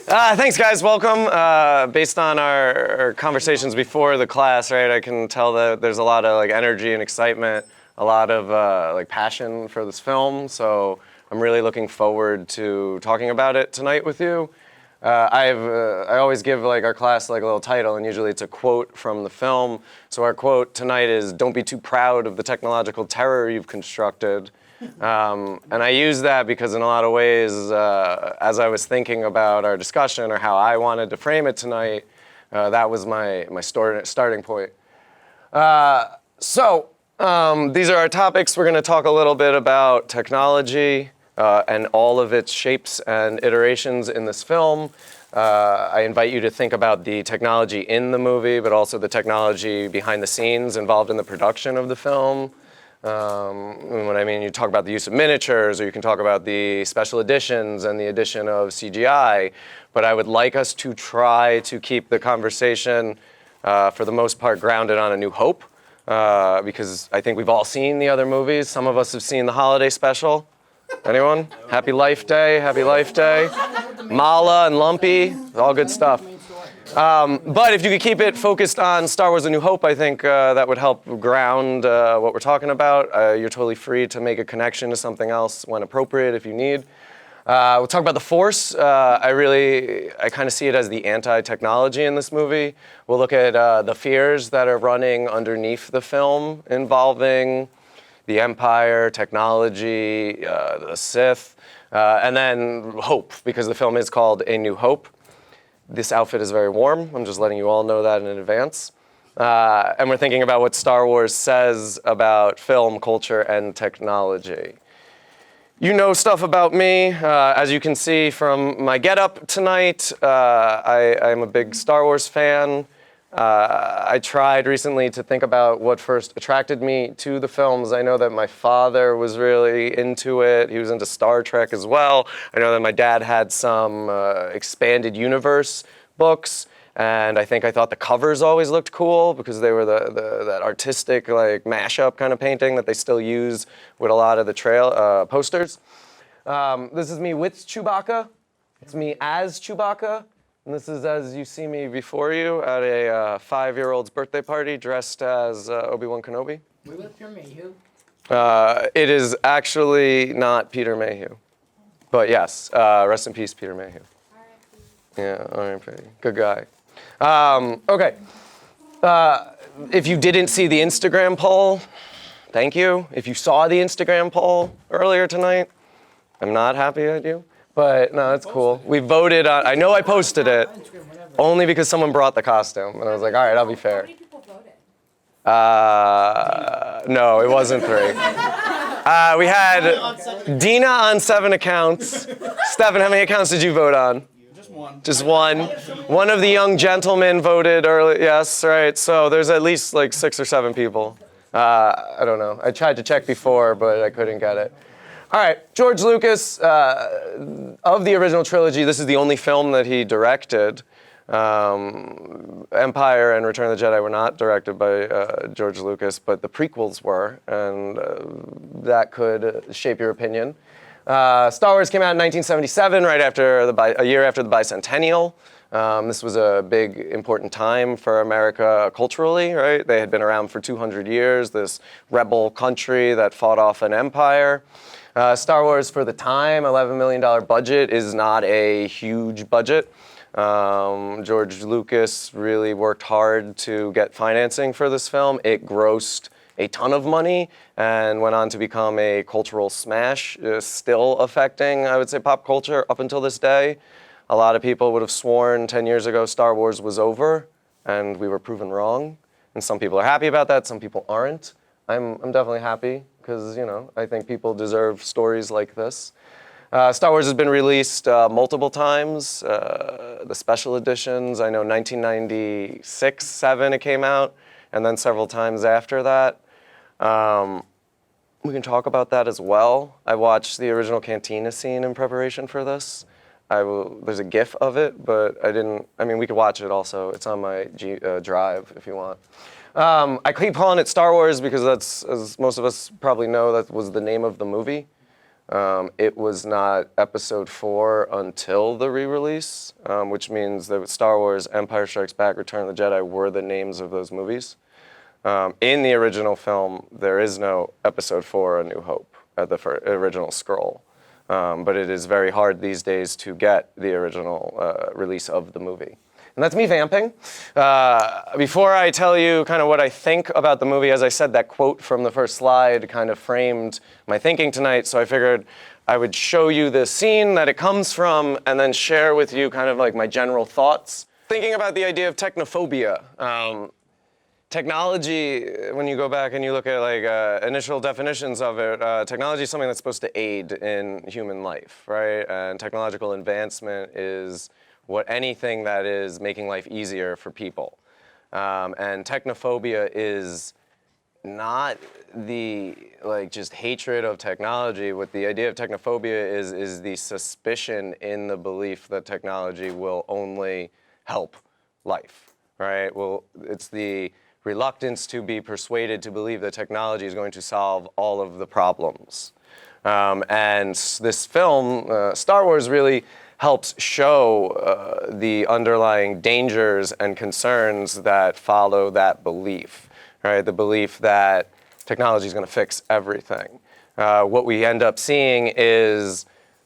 Thanks, guys. Welcome. Based on our conversations before the class, right, I can tell that there's a lot of energy and excitement, a lot of passion for this film. So I'm really looking forward to talking about it tonight with you. I always give our class a little title, and usually it's a quote from the film. So our quote tonight is, "Don't be too proud of the technological terror you've constructed." And I use that because in a lot of ways, as I was thinking about our discussion or how I wanted to frame it tonight, that was my starting point. So these are our topics. We're going to talk a little bit about technology and all of its shapes and iterations in this film. I invite you to think about the technology in the movie, but also the technology behind the scenes involved in the production of the film. What I mean, you talk about the use of miniatures, or you can talk about the special editions and the addition of CGI, but I would like us to try to keep the conversation, for the most part, grounded on A New Hope, because I think we've all seen the other movies. Some of us have seen the holiday special. Anyone? Happy Life Day, Happy Life Day. Mala and Lumpy, all good stuff. But if you could keep it focused on Star Wars: A New Hope, I think that would help ground what we're talking about. You're totally free to make a connection to something else when appropriate if you need. We'll talk about the Force. I kind of see it as the anti-technology in this movie. We'll look at the fears that are running underneath the film involving the Empire, technology, the Sith, and then hope, because the film is called A New Hope. This outfit is very warm. I'm just letting you all know that in advance. And we're thinking about what Star Wars says about film, culture, and technology. You know stuff about me. As you can see from my getup tonight, I'm a big Star Wars fan. I tried recently to think about what first attracted me to the films. I know that my father was really into it. He was into Star Trek as well. I know that my dad had some expanded universe books, and I thought the covers always looked cool because they were that artistic mashup kind of painting that they still use with a lot of the posters. This is me with Chewbacca. It's me as Chewbacca. And this is as you see me before you at a 5-year-old's birthday party dressed as Obi-Wan Kenobi. We with Peter Mayhew. It is actually not Peter Mayhew. But yes, rest in peace, Peter Mayhew. R.I.P. Yeah, R.I.P. Good guy. Okay. If you didn't see the Instagram poll, thank you. If you saw the Instagram poll earlier tonight, I'm not happy at you. But no, it's cool. We voted on, I know I posted it, only because someone brought the costume. And I was like, all right, I'll be fair. How many people voted? No, it wasn't 3. We had Dina on 7 accounts. Stefan, how many accounts did you vote on? Just one. Just one. One of the young gentlemen voted early. Yes, right. So there's at least 6 or 7 people. I don't know. I tried to check before, but I couldn't get it. All right, George Lucas, of the original trilogy, this is the only film that he directed. Empire and Return of the Jedi were not directed by George Lucas, but the prequels were, and that could shape your opinion. Star Wars came out in 1977, right after a year after the bicentennial. This was a big, important time for America culturally, right? They had been around for 200 years, this rebel country that fought off an empire. Star Wars, for the time, $11 million budget is not a huge budget. George Lucas really worked hard to get financing for this film. It grossed a ton of money and went on to become a cultural smash, still affecting, I would say, pop culture up until this day. A lot of people would have sworn 10 years ago Star Wars was over, and we were proven wrong. And some people are happy about that, some people aren't. I'm definitely happy, because, I think people deserve stories like this. Star Wars has been released multiple times. The special editions, I know 1996, 7 it came out, and then several times after that. We can talk about that as well. I watched the original Cantina scene in preparation for this. There's a GIF of it, but we could watch it also. It's on my drive if you want. I keep calling it Star Wars because that's, as most of us probably know, that was the name of the movie. It was not episode 4 until the re-release, which means that Star Wars, Empire Strikes Back, Return of the Jedi were the names of those movies. In the original film, there is no episode 4, A New Hope, at the original scroll. But it is very hard these days to get the original release of the movie. And that's me vamping. Before I tell you kind of what I think about the movie, as I said, that quote from the first slide kind of framed my thinking tonight, so I figured I would show you the scene that it comes from and then share with you kind of like my general thoughts. Thinking about the idea of technophobia. Technology, when you go back and you look at like initial definitions of it, technology is something that's supposed to aid in human life, right? And technological advancement is anything that is making life easier for people. And technophobia is not the just hatred of technology. What the idea of technophobia is the suspicion in the belief that technology will only help life, right? Well, it's the reluctance to be persuaded to believe that technology is going to solve all of the problems. And this film, Star Wars, really helps show the underlying dangers and concerns that follow that belief, right? The belief that technology is going to fix everything. What we end up seeing is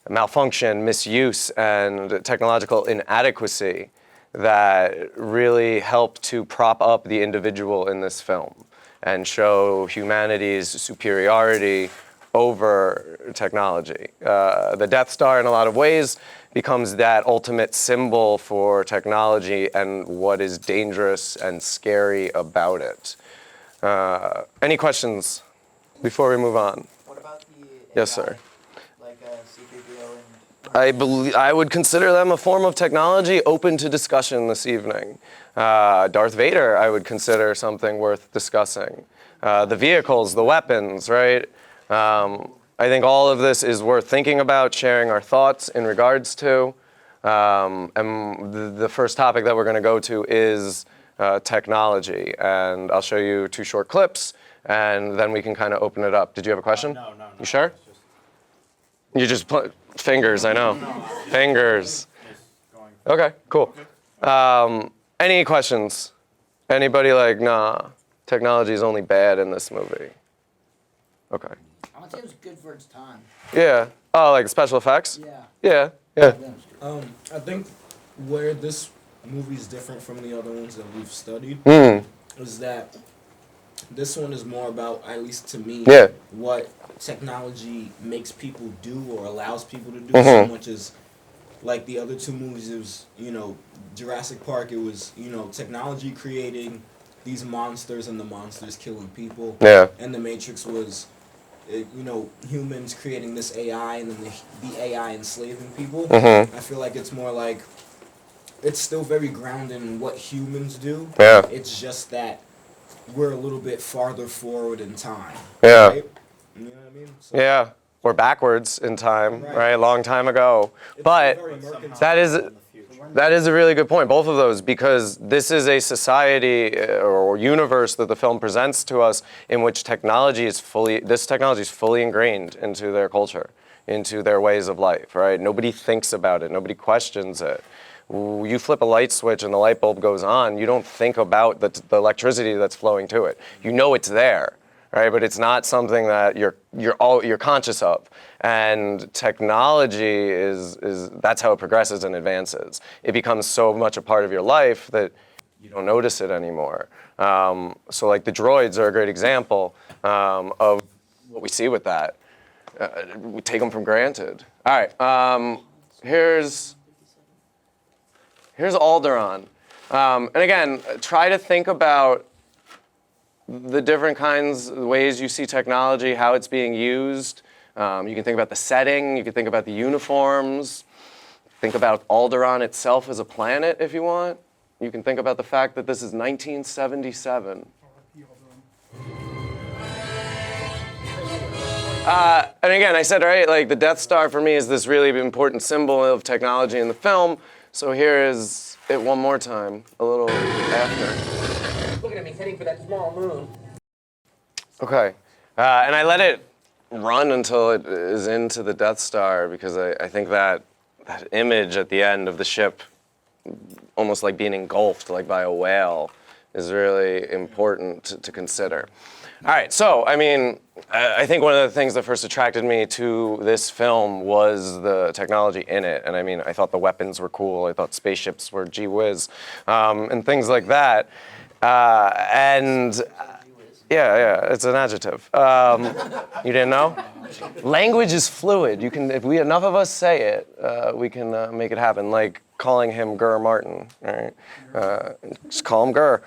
malfunction, misuse, and technological inadequacy that really help to prop up the individual in this film and show humanity's superiority over technology. The Death Star, in a lot of ways, becomes that ultimate symbol for technology and what is dangerous and scary about it. Any questions before we move on? What about the AI, yes, sir. Like C-3PO and... I would consider them a form of technology open to discussion this evening. Darth Vader, I would consider something worth discussing. The vehicles, the weapons, right? I think all of this is worth thinking about, sharing our thoughts in regards to. And the first topic that we're going to go to is technology. And I'll show you 2 short clips, and then we can kind of open it up. Did you have a question? No. You sure? You just put fingers, I know. Fingers. Okay, cool. Any questions? Anybody like, nah, technology is only bad in this movie? Okay. I would say it was good for its time. Yeah. Oh, like special effects? Yeah. Yeah. I think where this movie is different from the other ones that we've studied is that this one is more about, at least to me, what technology makes people do or allows people to do so much as like the other 2 movies. It was, Jurassic Park, it was, technology creating these monsters and the monsters killing people. Yeah. And The Matrix was, humans creating this AI and then the AI enslaving people. I feel like it's more like, it's still very grounded in what humans do. Yeah. It's just that we're a little bit farther forward in time. Yeah. Right? You know what I mean? So Yeah. Or backwards in time, right? A long time ago. it's But very American that is a really good point, both of those, because this is a society or universe that the film presents to us in which technology is fully ingrained into their culture, into their ways of life, right? Nobody thinks about it. Nobody questions it. You flip a light switch and the light bulb goes on, you don't think about the electricity that's flowing to it. You know it's there, right? But it's not something that you're conscious of. And technology is that's how it progresses and advances. It becomes so much a part of your life that you don't notice it anymore. So like the droids are a great example of what we see with that. We take them for granted. All right, here's Alderaan. And again, try to think about the different ways you see technology, how it's being used. You can think about the setting, you can think about the uniforms, think about Alderaan itself as a planet if you want. You can think about the fact that this is 1977. And again, I said, right, like the Death Star for me is this really important symbol of technology in the film. So here is it one more time, a little after. Look at him, he's heading for that small moon. Okay, and I let it run until it is into the Death Star, because I think that image at the end of the ship, almost like being engulfed like by a whale, is really important to consider. All right, so I mean, I think one of the things that first attracted me to this film was the technology in it, and I mean, I thought the weapons were cool. I thought spaceships were gee whiz, and things like that. And yeah, it's an adjective. You didn't know? Language is fluid. You can, if we enough of us say it, we can make it happen. Like calling him Gur Martin. All right, just call him Gur.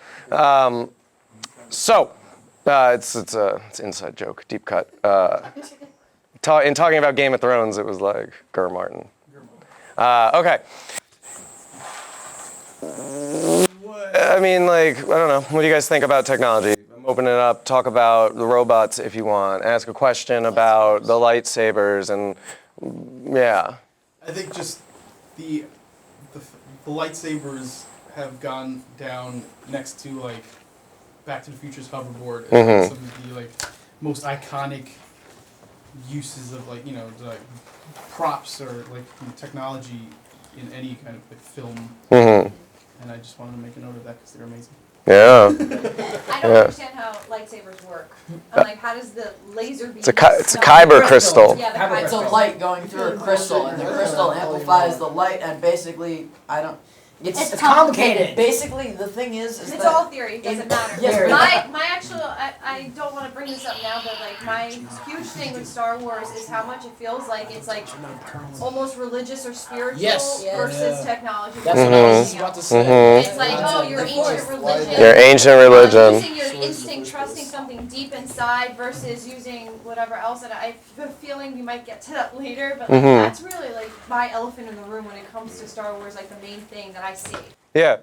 It's an inside joke, deep cut. In talking about Game of Thrones, it was like Gur Martin. Okay. I mean, like, I don't know. What do you guys think about technology? Open it up, talk about the robots if you want, ask a question about the lightsabers, and yeah. I think just the lightsabers have gone down next to like Back to the Future's hoverboard as some of the like most iconic uses of like the props or like technology in any kind of like film. And I just wanted to make a note of that because they're amazing. Yeah. I don't understand how lightsabers work. I'm like, how does the laser beam? It's a kyber crystal. Yeah, the kyber It's a crystal. light going through a crystal, and the crystal amplifies the light, and basically, it's complicated. Basically, the thing is It's that all theory. It doesn't matter. Yes, My actual, I don't want to bring this up now, but like my huge thing with Star Wars is how much it feels like it's like almost religious or spiritual versus technology. That's what I was about to say. It's like, oh, your ancient religion. Your ancient religion. Using your instinct, trusting something deep inside versus using whatever else. And I have a feeling we might get to that later, but like, that's really like my elephant in the room when it comes to Star Wars, like the main thing that I see. Yeah.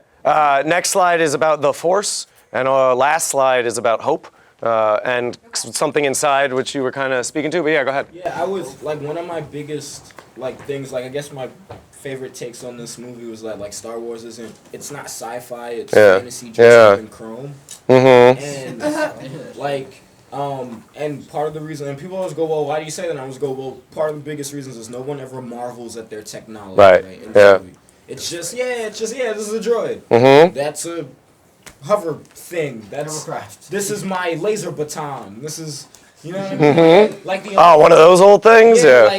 Next slide is about the Force, and last slide is about hope, and something inside which you were kind of speaking to. But yeah, go ahead. Yeah, I was like one of my biggest like things. Like I guess my favorite takes on this movie was that like Star Wars it's not sci-fi. It's fantasy dressed up in chrome. And like and part of the reason, and people always go, well, why do you say that? And I always go, well, part of the biggest reasons is no one ever marvels at their technology. Right. In the movie. It's just this is a droid. That's a hover thing. This is my laser baton. This is, you know what I mean? Like One of those old things. The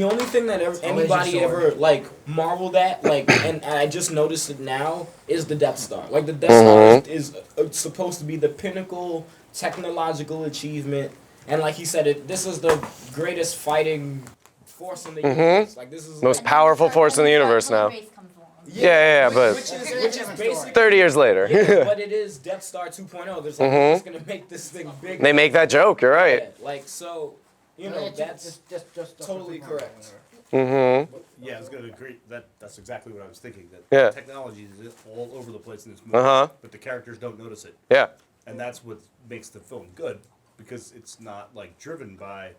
only thing that anybody ever like marveled at, like, and I just noticed it now, is the Death Star. Like the Death Star is supposed to be the pinnacle technological achievement, and like he said, this is the greatest fighting force in the universe. Like this is Most powerful force in the universe now. But which is basically 30 years later. but it is Death Star 2.0. There's like we're just gonna make this thing big. They make that joke. You're right. Like so, that's just totally correct. Yeah, I was going to agree. That's exactly what I was thinking. That technology is all over the place in this movie, but the characters don't notice it. Yeah. And that's what makes the film good, because it's not like driven by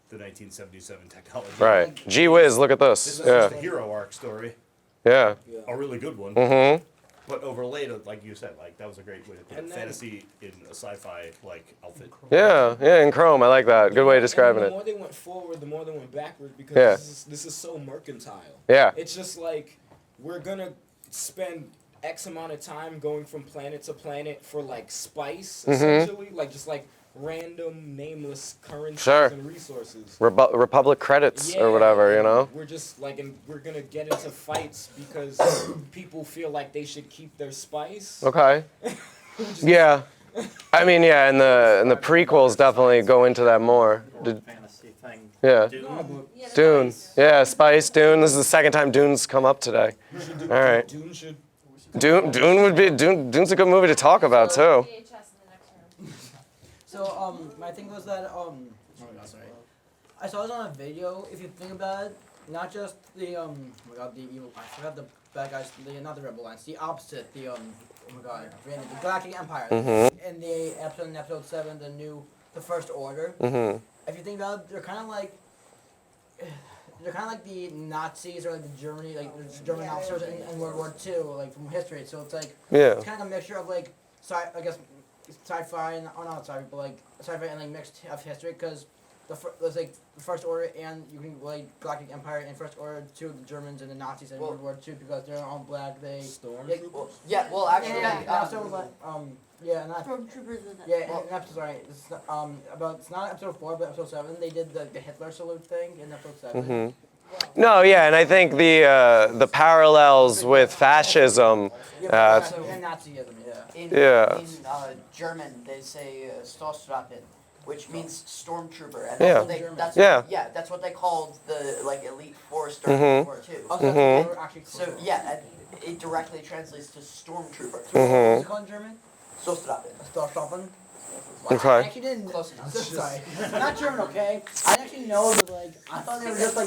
the 1977 technology. Right. Gee whiz, look at This this. is just a hero arc story, Yeah. a really good one. But overlaid, like you said, like that was a great way to put fantasy in a sci-fi like outfit. Yeah, in chrome. I like that. Good way of describing The it. more they went forward, the more they went backward, because this is so mercantile. Yeah. It's just like we're gonna spend X amount of time going from planet to planet for like spice, essentially, like just like random nameless currencies and resources. Republic credits or whatever, you know? We're just like, and we're gonna get into fights because people feel like they should keep their spice. Okay. Yeah. I mean, yeah, and the prequels definitely go into that more. Fantasy thing. Yeah. Dune. Spice. Yeah, Spice, Dune. This is the second time Dune's come up today. All right. Dune would be Dune's a good movie to talk about too. VHS in the next room. So, my thing was that, I saw this on a video. If you think about it, not just the, oh my god, the evil, I forgot the bad guys, not the Rebel Alliance, the opposite, the, oh my god, the Galactic Empire. In the episode 7, the First Order. If you think about it, they're kind of like the Nazis or like the German officers in World War II, like from history. So it's like, it's kind of a mixture of like, I guess, sci-fi and, not sci-fi, but like sci-fi and like mixed of history, because there's like the First Order and you can relate Galactic Empire and First Order to the Germans and the Nazis in World War II because they're all black. They Actually, and also yeah, and Stormtroopers in it. yeah, and episode sorry, it's not episode 4 but episode 7. They did the Hitler salute thing in episode 7. No, yeah, and I think the parallels with fascism. And Nazism, yeah. In German, they say Stoßrappen, which means stormtrooper, and that's what they called the elite force during World War II. So it directly translates to stormtrooper. What's it called in German? Stoßrappen. Stoßrappen. Okay. I actually didn't. Close enough. Sorry, not German, okay? I actually know that, I thought they were just I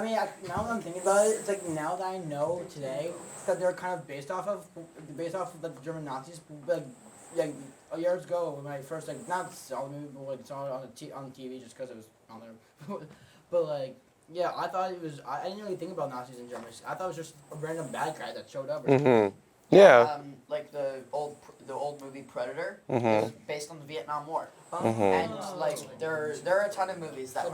mean, now that I'm thinking about it, it's like now that I know today that they're kind of based off of the German Nazis. Years ago when I first not saw the movie, but saw it on TV just because it was on there. But yeah, I thought it was. I didn't really think about Nazis in Germany. I thought it was just a random bad guy that showed up. Or something. Yeah. Like the old movie Predator is based on the Vietnam War, and there are a ton of movies that are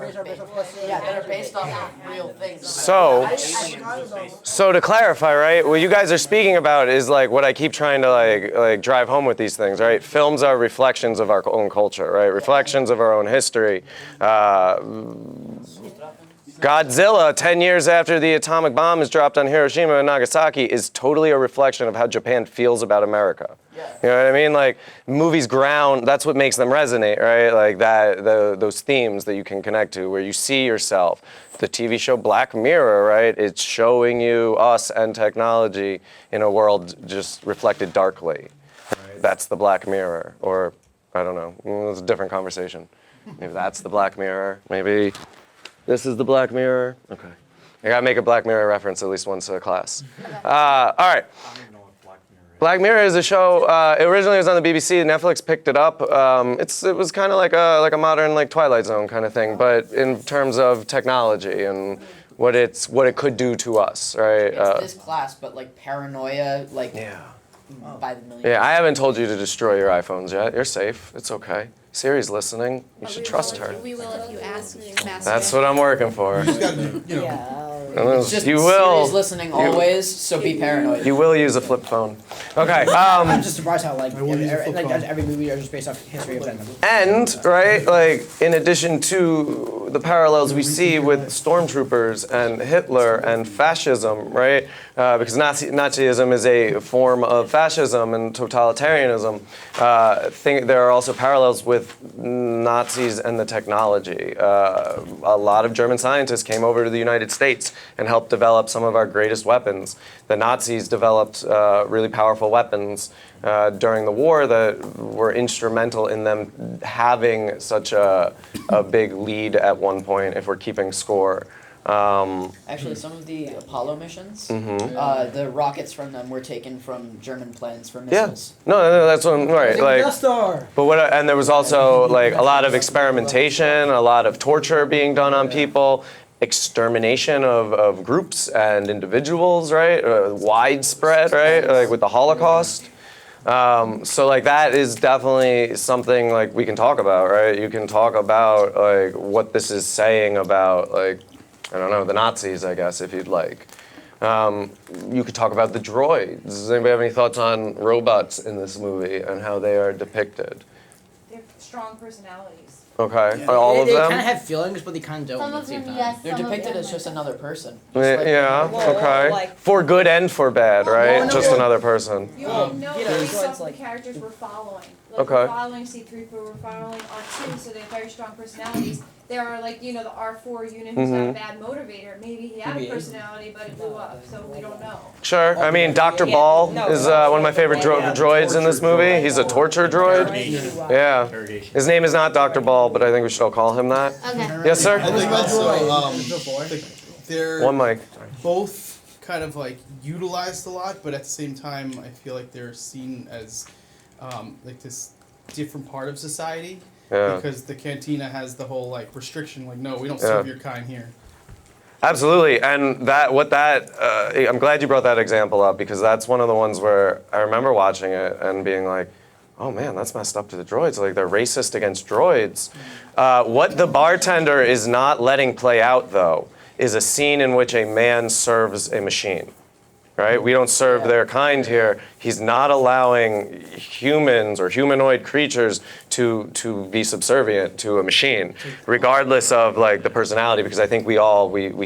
based on real things. So to clarify, right? What you guys are speaking about is what I keep trying to drive home with these things, right? Films are reflections of our own culture, right? Reflections of our own history. Godzilla, 10 years after the atomic bomb is dropped on Hiroshima and Nagasaki, is totally a reflection of how Japan feels about America. Yeah. You know what I mean? Movies ground, that's what makes them resonate, right? Those themes that you can connect to, where you see yourself. The TV show Black Mirror, right? It's showing you us and technology in a world just reflected darkly. Right. That's the Black Mirror, or I don't know, it's a different conversation. Maybe that's the Black Mirror, maybe this is the Black Mirror. Okay. I gotta make a Black Mirror reference at least once a class. All right. Black Mirror is a show. It originally was on the BBC. Netflix picked it up. It was kind of like a modern Twilight Zone kind of thing, but in terms of technology and what it could do to us, right? It's this class, but paranoia, by the millions. Yeah, I haven't told you to destroy your iPhones yet. You're safe. It's okay. Siri's listening. You should trust her. We will if you ask, Master. That's what I'm working for. Just you will. Siri's listening always, so be paranoid. You will use a flip phone. Okay. I'm just surprised how every movie is just based off history of them. And right, in addition to the parallels we see with stormtroopers and Hitler and fascism, right? Because Nazism is a form of fascism and totalitarianism. There are also parallels with Nazis and the technology. A lot of German scientists came over to the United States and helped develop some of our greatest weapons. The Nazis developed really powerful weapons during the war that were instrumental in them having such a big lead at one point, if we're keeping score. Actually, some of the Apollo missions, the rockets from them were taken from German plans for missiles. Yeah. No, that's what I'm, right. Death Star. But and there was also a lot of experimentation, a lot of torture being done on people, extermination of groups and individuals, right? Widespread, right? With the Holocaust. So that is definitely something we can talk about, right? You can talk about what this is saying about I don't know, the Nazis, I guess, if you'd like. You could talk about the droids. Does anybody have any thoughts on robots in this movie and how they are depicted? They have strong personalities. Okay, all of They them? kind of have feelings, but they kind of don't Some at of the same them, time. yes. They're some of depicted them, as just another person. Yeah, okay. For good and for bad, right? Just another person. You wouldn't know based off the characters we're following. Okay. We're following C-3PO, we're following R2, so they have very strong personalities. There are the R4 unit who's got a bad motivator. Maybe he had a personality, but it blew up, so we don't know. Sure. I mean, Dr. Ball is one of my favorite droids in this movie. He's a torture droid. Yeah. His name is not Dr. Ball, but I think we should all call him that. Okay. Yes, sir? I think also, they're One mic. both kind of utilized a lot, but at the same time, I feel like they're seen as this different part of society. Yeah. Because the cantina has the whole restriction, no, we don't serve your kind here. Absolutely, and I'm glad you brought that example up because that's one of the ones where I remember watching it and being like, oh man, that's messed up to the droids. Like they're racist against droids. What the bartender is not letting play out, though, is a scene in which a man serves a machine. Right? We don't serve their kind here. He's not allowing humans or humanoid creatures to be subservient to a machine, regardless of like the personality, because I think we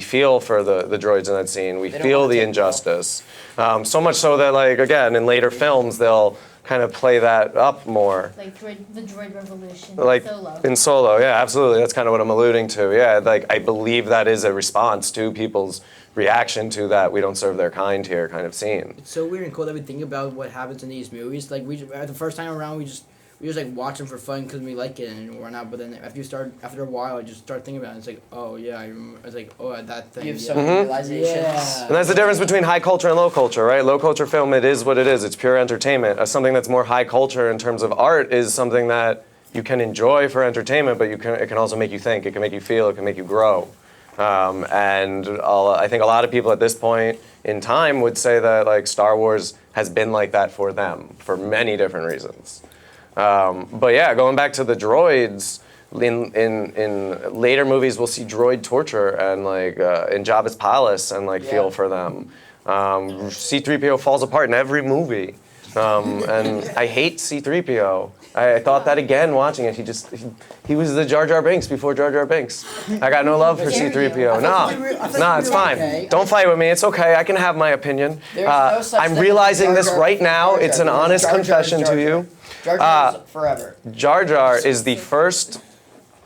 feel for the droids in that scene. We feel the injustice. So much so that, like, again, in later films, they'll kind of play that up more. Like the droid revolution, Like Solo. in Solo, yeah, absolutely. That's kind of what I'm alluding to. Yeah, like I believe that is a response to people's reaction to that we don't serve their kind here kind of scene. It's so weird and cool that we think about what happens in these movies. Like the first time around, we just like watch them for fun because we like it and whatnot. But then after a while, I just start thinking about it. It's like, oh yeah, I remember. It's like, oh, that thing. You have so many realizations. Yeah. And that's the difference between high culture and low culture, right? Low culture film, it is what it is. It's pure entertainment. Something that's more high culture in terms of art is something that you can enjoy for entertainment, but it can also make you think. It can make you feel. It can make you grow. I think a lot of people at this point in time would say that like Star Wars has been like that for them for many different reasons. But yeah, going back to the droids, in later movies we'll see droid torture and like in Jabba's palace and like feel for them. C-3PO falls apart in every movie, and I hate C-3PO. I thought that again watching it. He was the Jar Jar Binks before Jar Jar Binks. I got no love for C-3PO. No, it's fine. Okay. Don't fight with me. It's okay. I can have my opinion. There's no such I'm thing as realizing Jar this Jar- right now. Jar Jar It's an Binks. honest Jar Jar is confession Jar to Jar. you. Jar Jar is forever. Jar Jar is the first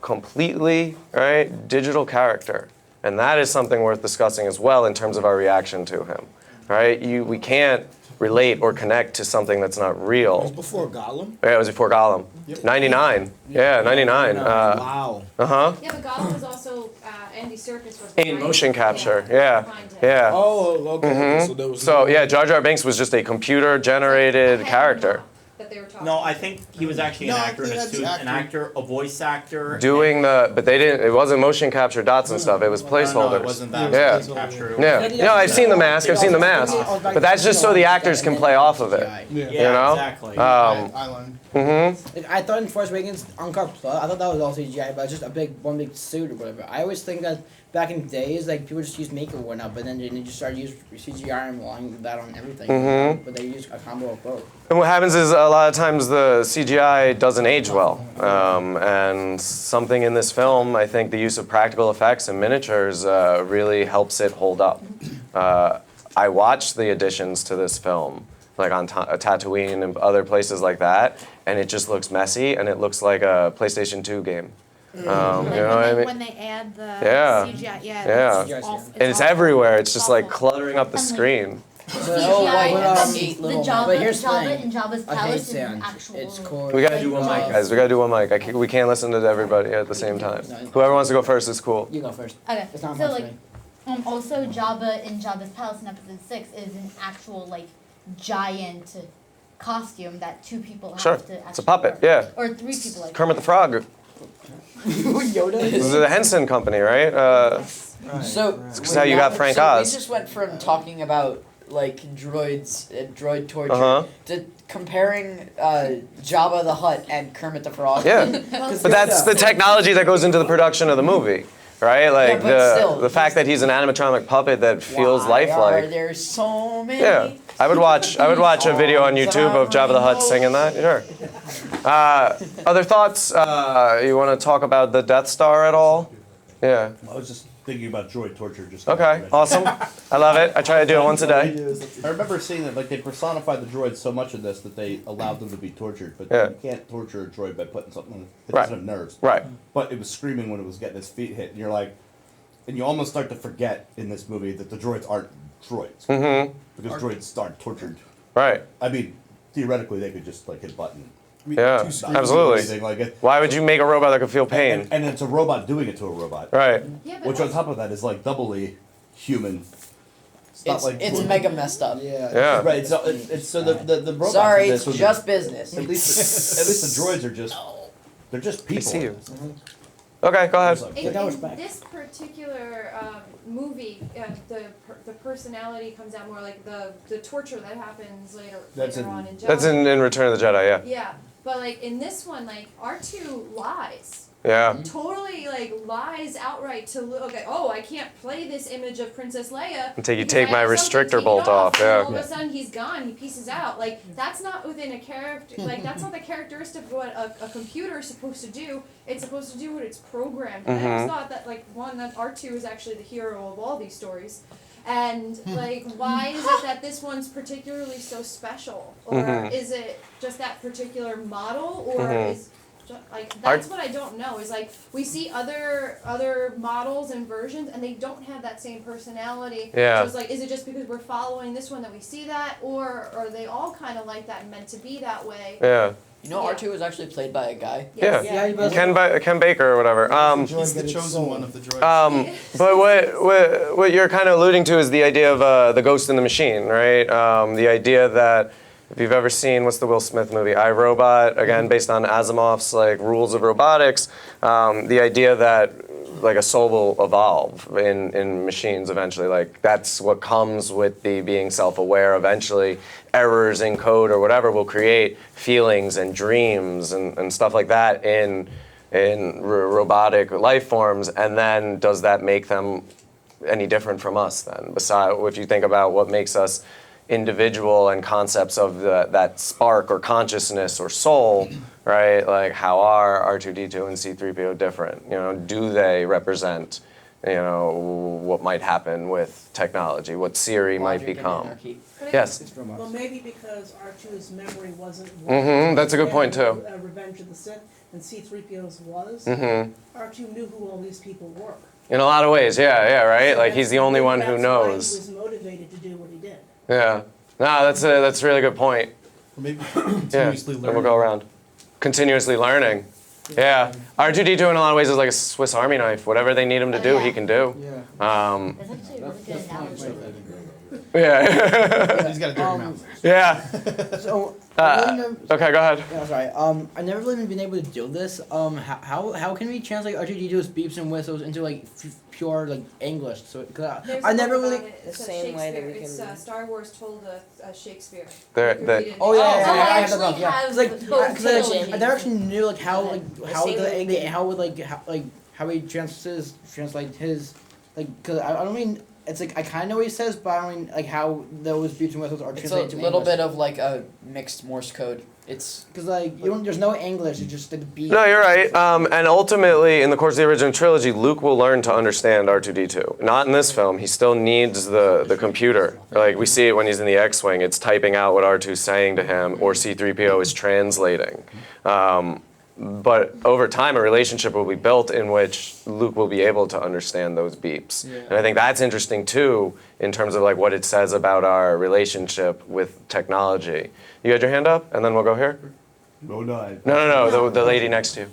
completely digital character, and that is something worth discussing as well in terms of our reaction to him. Right? We can't relate or connect to something that's not It was real. before Gollum. Yeah, it was before Gollum. 99. Yeah, 99. Wow. Uh-huh. Yeah, but Gollum was also Andy Serkis was In behind motion it. capture. Yeah. Yeah. behind it. Yeah. Oh, okay. So there was. So yeah, Jar Jar Binks was just a computer-generated Ahead character. That they were talking No, about. I think he was actually No, an I actor, think and a that's student, an acting. actor, a voice actor. Doing but they didn't, it wasn't motion capture dots and stuff, it was No, placeholders. it wasn't that. Yeah. Motion capture. Yeah, no, I've seen the mask, I've seen the mask. But that's just so the actors can play off of it. Yeah, You know? exactly. Island. Like, I thought in Force Awakens, Uncut Plus, I thought that was all CGI, but it's just one big suit or whatever. I always think that back in the days, like people just used makeup and whatnot, but then they just started using CGI and relying that on everything. But they use a combo of both. And what happens is a lot of times the CGI doesn't age well. And something in this film, I think the use of practical effects and miniatures really helps it hold up. I watched the additions to this film, like on Tatooine and other places like that, and it just looks messy and it looks like a PlayStation 2 game. You know what I mean? When they add the Yeah. CGI, Yeah. it's awful. And it's awful. everywhere. It's just like awful. cluttering up the screen. Oh, CGI wait, of eight the little. Jabba, But here's the Jabba thing. in Jabba's I hate palace is an sound. actual. It's cool. We gotta do one mic, guys. We gotta do one mic. We can't listen to everybody at the same time. Whoever wants to go first is cool. You go first. Okay, It's not so much like, thing. also Jabba in Jabba's palace in episode 6 is an actual like giant costume that 2 people have Sure. to actually It's a puppet, wear. yeah. Or 3 people like Kermit the Frog. Yoda. This is the Henson Company, right? So This is how you got Frank Oz. We just went from talking about like droids and droid torture Uh-huh. to comparing Jabba the Hutt and Kermit the Frog. Yeah. But that's the technology that goes into the production of the movie, right? Like but still, the fact that he's an animatronic puppet that feels Why are lifelike. there so many? Yeah. I would watch a video on YouTube of Jabba the Hutt singing that. Sure. Other thoughts? You want to talk about the Death Star at all? Yeah. I was just thinking about droid torture. Just Okay. Awesome. I love it. I try to do it once a day. I remember seeing that like they personified the droids so much in this that they allowed them to be tortured, but Yeah. you can't torture a droid by putting something on it. It Right. doesn't have nerves. Right. But it was screaming when it was getting its feet hit, and you're like, and you almost start to forget in this movie that the droids aren't droids. Mm-hmm. Because droids aren't tortured. Right. I mean, theoretically they could just like hit a button. Yeah. Not do Absolutely. anything like it. Why would you make a robot that could feel pain? And it's a robot doing it to a robot. Right. Yeah, but Which on top of that is like doubly human. It's not like It's mega messed up. Yeah. Right. So it's so the robot. Sorry, it's just business. At least the droids are just they're just I people. see you. Okay, go ahead. In, That was in back. this particular movie, the personality comes out more like the torture that happens later That's later in- on in Jabba. That's in Return of the Jedi, yeah. Yeah, But like in this one, like R2 lies. Yeah. Totally like lies outright to okay. Oh, I can't play this image of Princess Leia Until you because take I my have something restrictor taken bolt off. and Yeah. all of a sudden he's gone. He pieces out. Like that's not within a character. Like that's not the characteristic of what a computer is supposed to do. It's supposed to do what it's programmed. And I always thought that like that R2 is actually the hero of all these stories. And like, why is it that this one's particularly so special, or is it just that particular model, or is like that's what I don't know. Is like we see other models and versions, and they don't have that same personality. Yeah. So it's like, is it just because we're following this one that we see that, or are they all kind of like that and meant to be that way? Yeah. You know, R2 was actually played by a guy. Yeah. Yeah, he was. Ken Baker or whatever. He's the chosen one of the droids. But what you're kind of alluding to is the idea of the ghost in the machine, right? The idea that if you've ever seen, what's the Will Smith movie, I, Robot, again based on Asimov's like rules of robotics, the idea that like a soul will evolve in machines eventually. Like that's what comes with the being self-aware. Eventually, errors in code or whatever will create feelings and dreams and stuff like that in robotic life forms. And then does that make them any different from us then? Besides, if you think about what makes us individual and concepts of that spark or consciousness or soul, right? Like how are R2-D2 and C-3PO different? You know, do they represent, you know, what might happen with technology, what Siri might become? Yes. Well, maybe because R2's memory wasn't. That's a good point too. Revenge of the Sith, and C-3PO's was. R2 knew who all these people were. In a lot of ways, yeah, right? So Like he's the only one who that's knows. why he was motivated to do what he did. Yeah. No, that's a really good point. Or maybe Yeah. continuously And learning. we'll go around. Continuously learning. Yeah. R2-D2 in a lot of ways is like a Swiss Army knife. Whatever they need him to do, he can do. Yeah. That's actually a really good analogy. Yeah. He's got a dirty mouth. Yeah. So, Okay, go ahead. yeah, sorry. I've never really been able to do this. How can we translate R2-D2's beeps and whistles into like pure like English? So, cause There's I a never book really. about it. It's The a same way that Shakespeare. we It's can- Star Wars told Shakespeare. They're- You can they- read it. Oh yeah, Oh, yeah, I I have that actually book. Yeah, have 'cause, like, both cause, like, trilogies. I never actually knew like how how same way we how would like how he translate his like because I don't mean it's like I kind of know what he says, but I don't mean like how those beeps and whistles are It's a translated to little English. bit of like a mixed Morse code. It's Because like you don't, there's no English. It's just like the beat. No, you're right. And ultimately, in the course of the original trilogy, Luke will learn to understand R2-D2. Not in this film. He still needs the computer. Like we see it when he's in the X-wing. It's typing out what R2's saying to him, or C-3PO is translating. But over time, a relationship will be built in which Luke will be able to understand those beeps. Yeah. And I think that's interesting too, in terms of like what it says about our relationship with technology. You had your hand up, and then we'll go here. No, no. No, the lady next to you.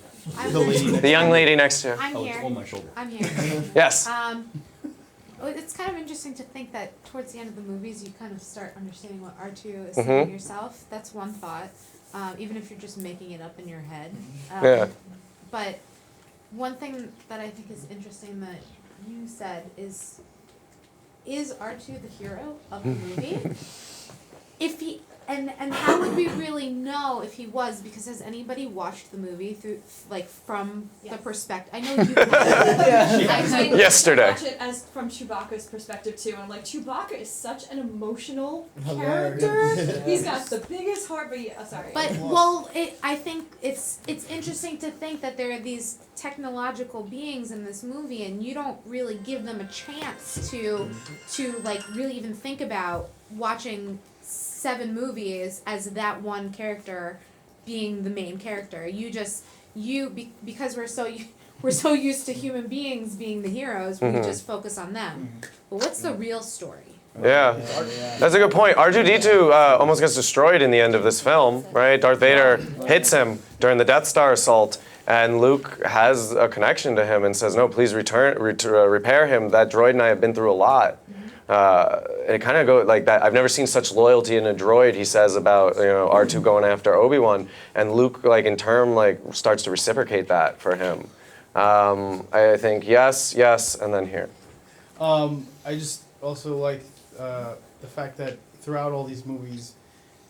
The young lady next to you. I'm Oh, it's here. on my shoulder. I'm here. Yes. Well, it's kind of interesting to think that towards the end of the movies, you kind of start understanding what R2 is saying yourself. That's one thought, even if you're just making it up in your head. Yeah. But one thing that I think is interesting that you said is R2 the hero of the movie? If he and how would we really know if he was? Because has anybody watched the movie through like from the perspective? I know you. I Yesterday. watch it as from Chewbacca's perspective too, and I'm like, Chewbacca is such an emotional Hilarious. character. He's got the biggest heart, but sorry. But well, I think it's interesting to think that there are these technological beings in this movie, and you don't really give them a chance to like really even think about watching 7 movies as that one character being the main character. Because we're so used to human beings being the heroes, we just focus on them. But what's the real story? Yeah, that's a good point. R2-D2 almost gets destroyed in the end of this film, right? Darth Vader hits him during the Death Star assault, and Luke has a connection to him and says, "No, please repair him. That droid and I have been through a lot." And it kind of goes like that. I've never seen such loyalty in a droid. He says about R2 going after Obi-Wan, and Luke like in turn like starts to reciprocate that for him. I think yes, and then here. I just also like the fact that throughout all these movies,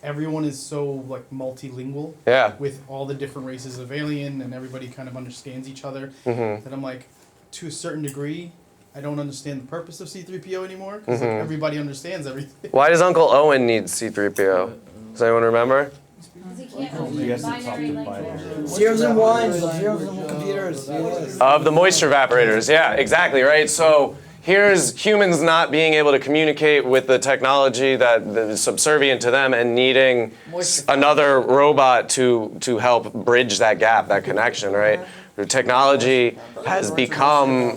everyone is so like multilingual. Yeah. With all the different races of alien and everybody kind of understands each other. That I'm like, to a certain degree, I don't understand the purpose of C-3PO anymore because like, everybody understands everything. Why does Uncle Owen need C-3PO? Does anyone remember? Because he can't read binary language. Zeros and ones, zeros and computers. Of the moisture evaporators, yeah, exactly, right? So here's humans not being able to communicate with the technology that is subservient to them and needing another robot to help bridge that gap, that connection, right? The technology has become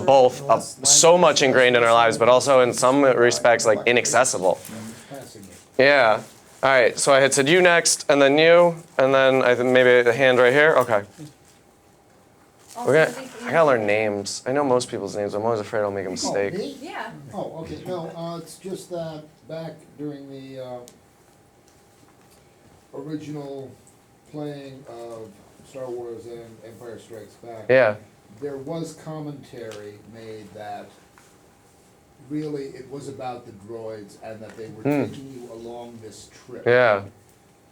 both so much ingrained in our lives, but also in some respects like inaccessible. Yeah. All right, so I had said you next, and then you, and then I think maybe a hand right here. Okay. I gotta learn names. I know most people's names. I'm always afraid I'll make a mistake. Oh, me? Yeah. Oh, okay, no, it's just that back during the original playing of Star Wars and Empire Strikes Back, Yeah. there was commentary made that really it was about the droids and that they were taking you along this trip. Yeah.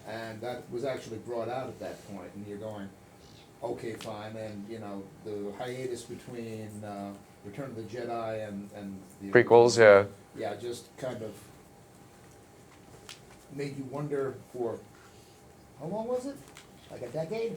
And that was actually brought out at that point, and you're going, okay, fine, and you know, the hiatus between Return of the Jedi and the Prequels, yeah. yeah, just kind of made you wonder for, how long was it? Like a decade?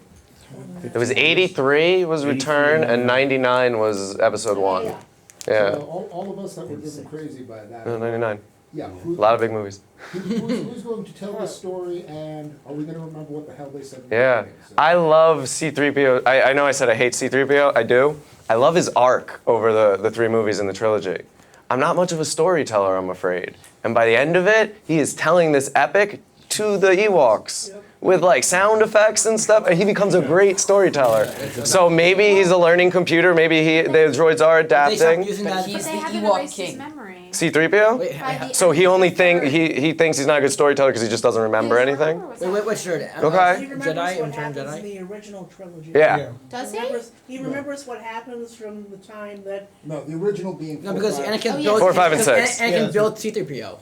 It was 83 was Return, and 99 was Episode 1. Yeah. Yeah. So all of us that were driven crazy by that. 99. Yeah. A lot of big movies. Who's going to tell this story, and are we going to remember what the hell they said? In the Yeah. beginning? So- I love C-3PO. I know I said I hate C-3PO. I do. I love his arc over the three movies in the trilogy. I'm not much of a storyteller, I'm afraid. And by the end of it, he is telling this epic to the Ewoks. With like sound effects and stuff, and he becomes a great storyteller. So maybe he's a learning computer. Maybe the droids are They stopped adapting. using But that. he's They the haven't Ewok erased his king. memory. C-3PO. Wait, By the So end he of only the think third. he thinks he's not a good storyteller because he just doesn't remember He was wrong, anything. or was wait, that- which shirt? Okay. He remembers Jedi, what Return happens Jedi? in the original trilogy. Yeah. Does he? He remembers what happens from the time that No, the original being. No, because 4, 5, Anakin Oh, yeah. built 4, 5, and because 6. Anakin built C-3PO.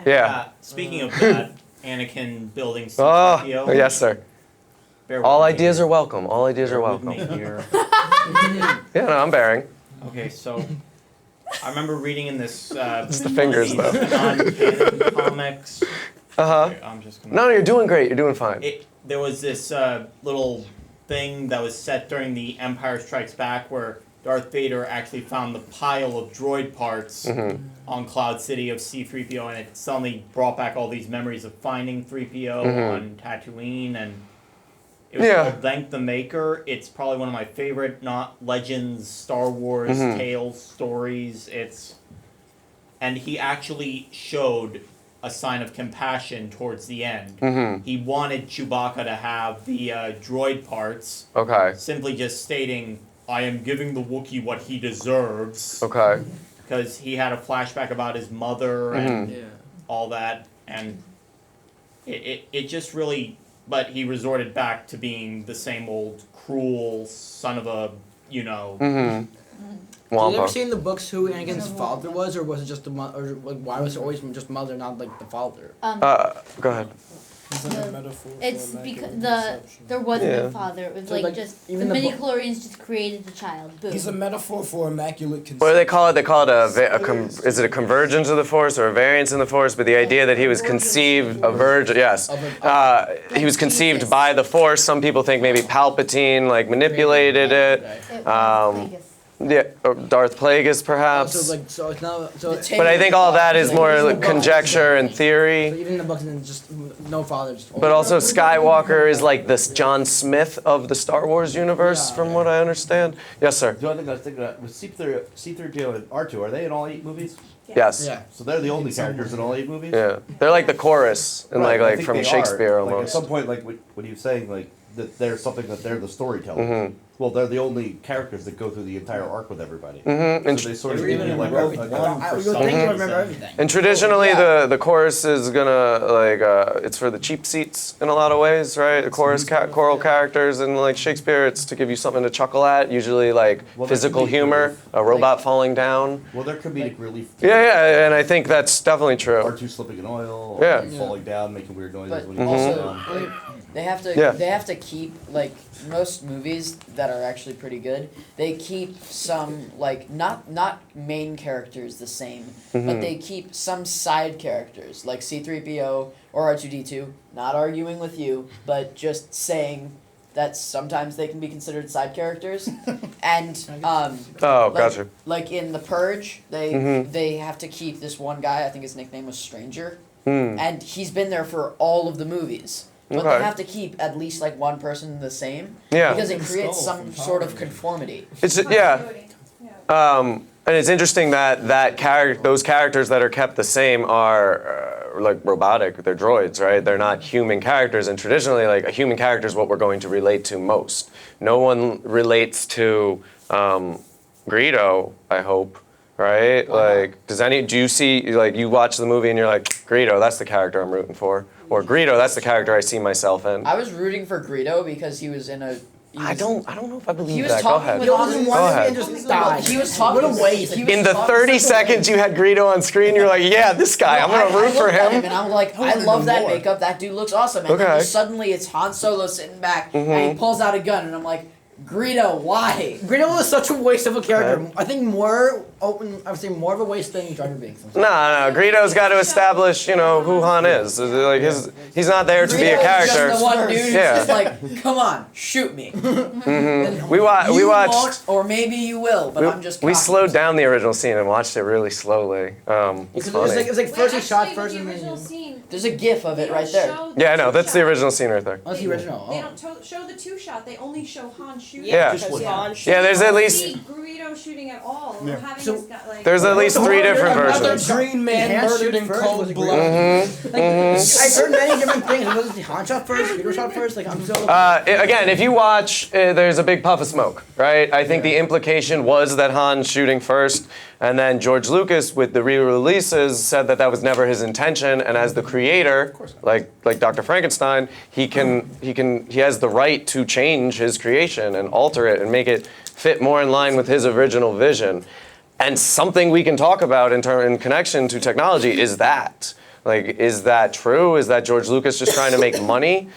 Yeah. Speaking of that, Anakin building Oh, C-3PO. yes, sir. Bear All with me ideas here. are welcome. All ideas are Bear with welcome. me here. Yeah, no, I'm bearing. Okay, so I remember reading in this. It's the fingers, though. Non-canon comics. Uh-huh. Okay, I'm just gonna. No, you're doing great. You're doing fine. There was this little thing that was set during the Empire Strikes Back where Darth Vader actually found the pile of droid parts on Cloud City of C-3PO, and it suddenly brought back all these memories of finding 3PO on Tatooine, and it was called Thank the Maker. It's probably one of my favorite, not Legends, Star Wars, Tales, stories. And he actually showed a sign of compassion towards the end. He wanted Chewbacca to have the droid parts. Okay. Simply just stating, I am giving the Wookiee what he deserves. Okay. Because he had a flashback about his mother and all that. And it just really... But he resorted back to being the same old cruel son of a, you know... Have you ever Wampa. seen the books who Anakin's father was, or was it just the mother, or like why was it always just mother, not like the father? Go ahead. It's because there wasn't a father. It was So, like like, just the even the midi-chlorians just created the child. Boom. He's a metaphor for immaculate conception. What do they call it? They call it is it a convergence of the Force or a variance in the Force? But the idea that he was conceived, a virgin, yes. He was conceived by the Force. Some people think maybe Palpatine like manipulated it. Yeah, or Darth Plagueis perhaps. So it's not. So But I think all that is more like conjecture and So theory. even in the books, then just no father. Just But also Skywalker is like this John Smith of the Star Wars universe, from what I understand. Yes, sir. The only thing I was thinking about was C-3PO and R2, are they in all 8 movies? Yes. Yeah. So they're the only characters in all 8 movies? Yeah. They're like the chorus in Right, I like think from they Shakespeare are. Like at almost. some point, like when he was saying like that there's something that they're the storytellers. Well, they're the only characters that go through the entire arc with everybody. And So they sort of They give were you even like in Rogue One I for would some think you reason. remember everything. And traditionally, Yeah. the chorus is gonna like it's for the cheap seats in a lot of ways, right? The chorus choral characters and like Shakespeare, it's to give you something to chuckle at. Usually like Well, there physical could be humor, relief. a robot falling down. Well, they're comedic relief. Yeah, and I think that's definitely true. R2 slipping in oil, Yeah. or falling down, making weird noises But when he falls also, down. they have to Yeah. they have to keep like most movies that are actually pretty good. They keep some like not main characters the same, but they keep some side characters like C-3PO or R2-D2. Not arguing with you, but just saying that sometimes they can be considered side characters. And Oh, like, gotcha. like in The Purge, they have to keep this one guy. I think his nickname was Stranger, and he's been there for all of the movies. But Okay. they have to keep at least like one person the same, Yeah. because it Skull creates some from sort of Power conformity. It's yeah. And it's interesting that those characters that are kept the same are like robotic. They're droids, right? They're not human characters. And traditionally, like a human character is what we're going to relate to most. No one relates to Greedo, I hope, right? Like, do you see like you watch the movie and you're like, Greedo, that's the character I'm rooting for, or Greedo, that's the character I see myself in. I was rooting for Greedo because he was in a. I don't know if I believe He was that. Go talking ahead. with Han. Go ahead. And just died. He was talking. What a waste. He was In the talking 30 such a way. seconds you had Greedo on screen, you're like, yeah, this guy, I'm gonna root I for looked at him. And I'm like, I wanna love know that more. makeup. That dude looks awesome. And then Okay. just suddenly it's Han Solo sitting back and he pulls out a gun and I'm like, Greedo, why? Greedo was such a waste of a character. I think more open. I would say more of a waste than Jar Jar Binks. No, Greedo's got to establish, you know, who Han is. Like he's not there to be a Greedo is character. just the one dude who's Yeah. just like, come on, shoot me. We You watched. won't, or maybe you will, but I'm just. We cocky. slowed down the original scene and watched it really slowly. It's Because funny. it was like first he shot Wait, first actually, and the original then. scene, There's a GIF of they it don't right there. show the Yeah, I know. That's the two-shot. original scene right there. Oh, that's the original. They Oh. don't show the two-shot. They only show Han shooting. Yeah. Just one. Yeah, there's at least See Greedo shooting at all. Or having So- this guy, like. there's at least 3 different Another versions. green man Han murdered shooting in first cold was blood. I've heard many different things. Was it Han shot first? Greedo shot first? Like I'm so. Again, if you watch, there's a big puff of smoke, right? I think the implication was that Han's shooting first, and then George Lucas, with the re-releases, said that that was never his intention. And as the creator, like Dr. Frankenstein, he has the right to change his creation and alter it and make it fit more in line with his original vision. And something we can talk about in connection to technology is that. Like, is that true? Is that George Lucas just trying to make money?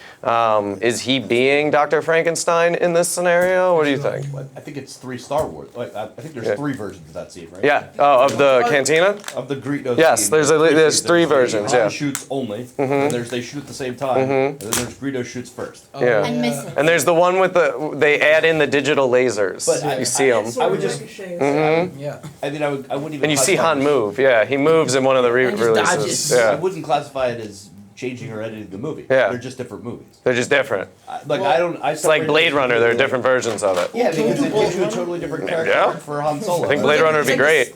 Is he being Dr. Frankenstein in this scenario? What do you think? I think it's 3 Star Wars. Like, I think there's 3 versions of that scene, right? Yeah. Oh, of the cantina? Of the Greedo. Yes, scene. there's 3 versions. Han Yeah. shoots only, and they shoot at the same time, and then there's Greedo shoots first. Yeah. And missing. And there's the one with they add in the digital lasers. But You see them. I would just. Yeah. I mean, I wouldn't even. And you see classify Han it- move. Yeah, he moves in one of the And just re-releases. dodges. I Yeah. wouldn't classify it as changing or editing the movie. Yeah. They're just different movies. They're just different. It's It's like Blade Runner. There are different versions of it. Yeah, because it gives you a totally different character Yeah. for Han Solo. I think Blade Runner would be great.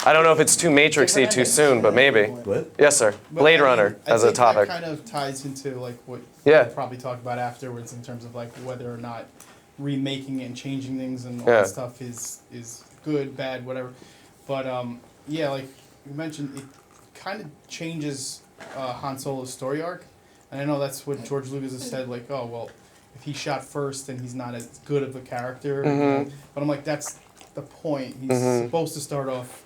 I don't know if it's too Matrixy too soon, but maybe. What? Yes, sir. But Blade I mean, Runner I as a think topic. That kind of ties into like what Yeah. we'll probably talk about afterwards in terms of like whether or not remaking it and changing things and all Yeah. that stuff is good, bad, whatever. But yeah, like you mentioned, it kind of changes Han Solo's story arc, and I know that's what George Lucas has said. Like, oh well, if he shot first, then he's not as good of a character. You know? But I'm like, that's the point. He's supposed to start off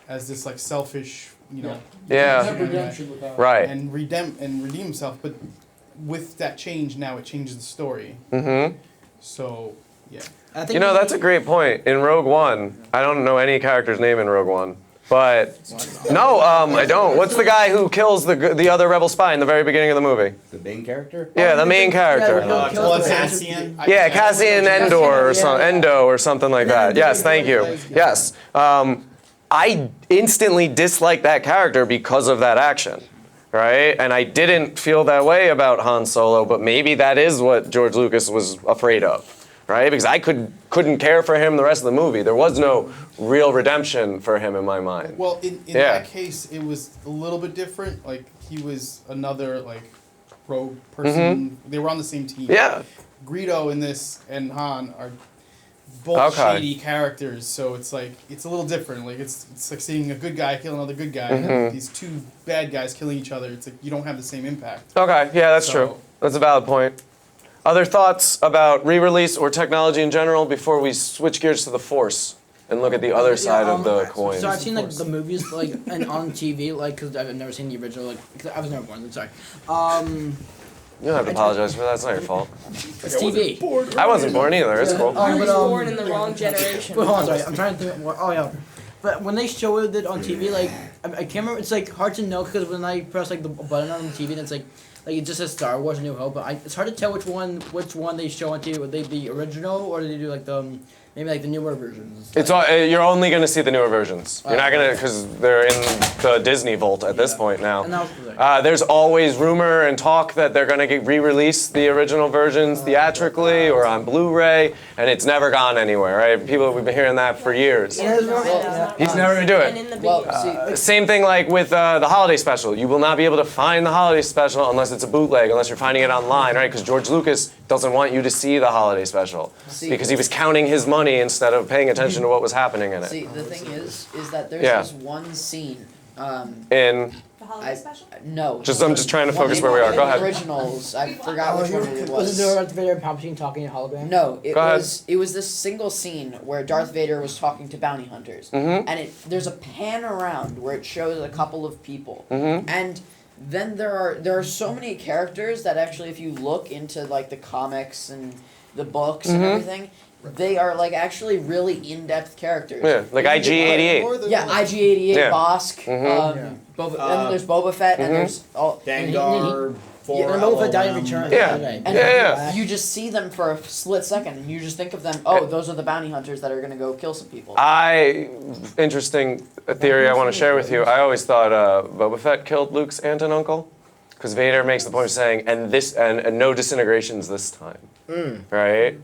as this like selfish, you know, Yeah. Redemption without. Right. and redeem himself. But with that change, now it changes the story. Mm-hmm. So yeah, I think You know, that's a great point. In Rogue One, I don't know any character's name in Rogue One. But no, I don't. What's the guy who kills the other rebel spy in the very beginning of the movie? The main character? Yeah, the main character. Cassian. Yeah, Cassian Endor or Endo or something like that. Yes, thank you. Yes. I instantly disliked that character because of that action, right? And I didn't feel that way about Han Solo, but maybe that is what George Lucas was afraid of, right? Because I couldn't care for him the rest of the movie. There was no real redemption for him in my mind. well, in Yeah. that case, it was a little bit different. Like he was another like rogue person. They were on the same team. Yeah. Greedo in this and Han are both Okay. shady characters, so it's like it's a little different. Like it's like seeing a good guy kill another good guy, and then these two bad guys killing each other. It's like you don't have the same impact. Okay, yeah, that's So- true. That's a valid point. Other thoughts about re-release or technology in general before we switch gears to the Force and look at the other side of the coin? So I've seen like the movies like and on TV like because I've never seen the original like 'cause I was never born. Sorry. You don't have to apologize for that. It's not your fault. It's TV. I wasn't born either. It's cool. I was born in the wrong generation. Wait, hold on, sorry. I'm trying to think more. Oh yeah. But when they showed it on TV, like I can't remember. It's like hard to know because when I press like the button on the TV, then it's like it just says Star Wars: A New Hope. But it's hard to tell which one they show on TV. Would they the original or do they do like the maybe like the newer versions? It's all, you're only going to see the newer versions. You're not going to, because they're in the Disney vault at this point now. And that was There's always rumor and talk that they're going to re-release the original versions theatrically or on Blu-ray, and it's never gone anywhere, right? We've been hearing that for years. He's never going to do it. Well, Same thing like with the holiday special. You will not be able to find the holiday special unless it's a bootleg, unless you're finding it online, right? Because George Lucas doesn't want you to see the holiday special because he was counting his money instead of paying attention to what was happening in it. see, the thing is that there's Yeah. this one scene. In The holiday special? No. I'm just trying to focus where we are. Go ahead. Originals. I forgot which one it Was was. it Darth Vader and Palpatine talking in hologram? No, it Go ahead. was this single scene where Darth Vader was talking to bounty hunters, and there's a pan around where it shows a couple of people, and then there are so many characters that actually, if you look into like the comics and the books and everything, they are like actually really in-depth characters. Yeah, like IG-88. Yeah, IG-88, Yeah. Bosk, Boba, and there's Boba Fett, and there's all. Dengar, Yeah, and Boba Fett died in Return. Yeah. And Yeah. you just see them for a split second, and you just think of them. Oh, those are the bounty hunters that are gonna go kill some people. Interesting theory I want to share with you. I always thought Boba Fett killed Luke's aunt and uncle, because Vader makes the point of saying, and no disintegrations this time, right?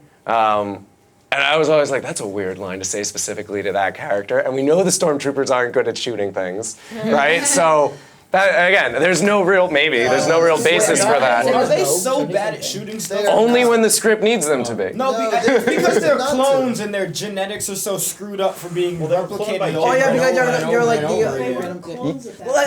And I was always like, that's a weird line to say specifically to that character. And we know the stormtroopers aren't good at shooting things, right? So, that, again, there's no real basis for Are that. they so bad at shooting stuff? Only when the script needs them to be. No, because they're clones and their genetics are so screwed up for being replicated. Oh yeah, because you're like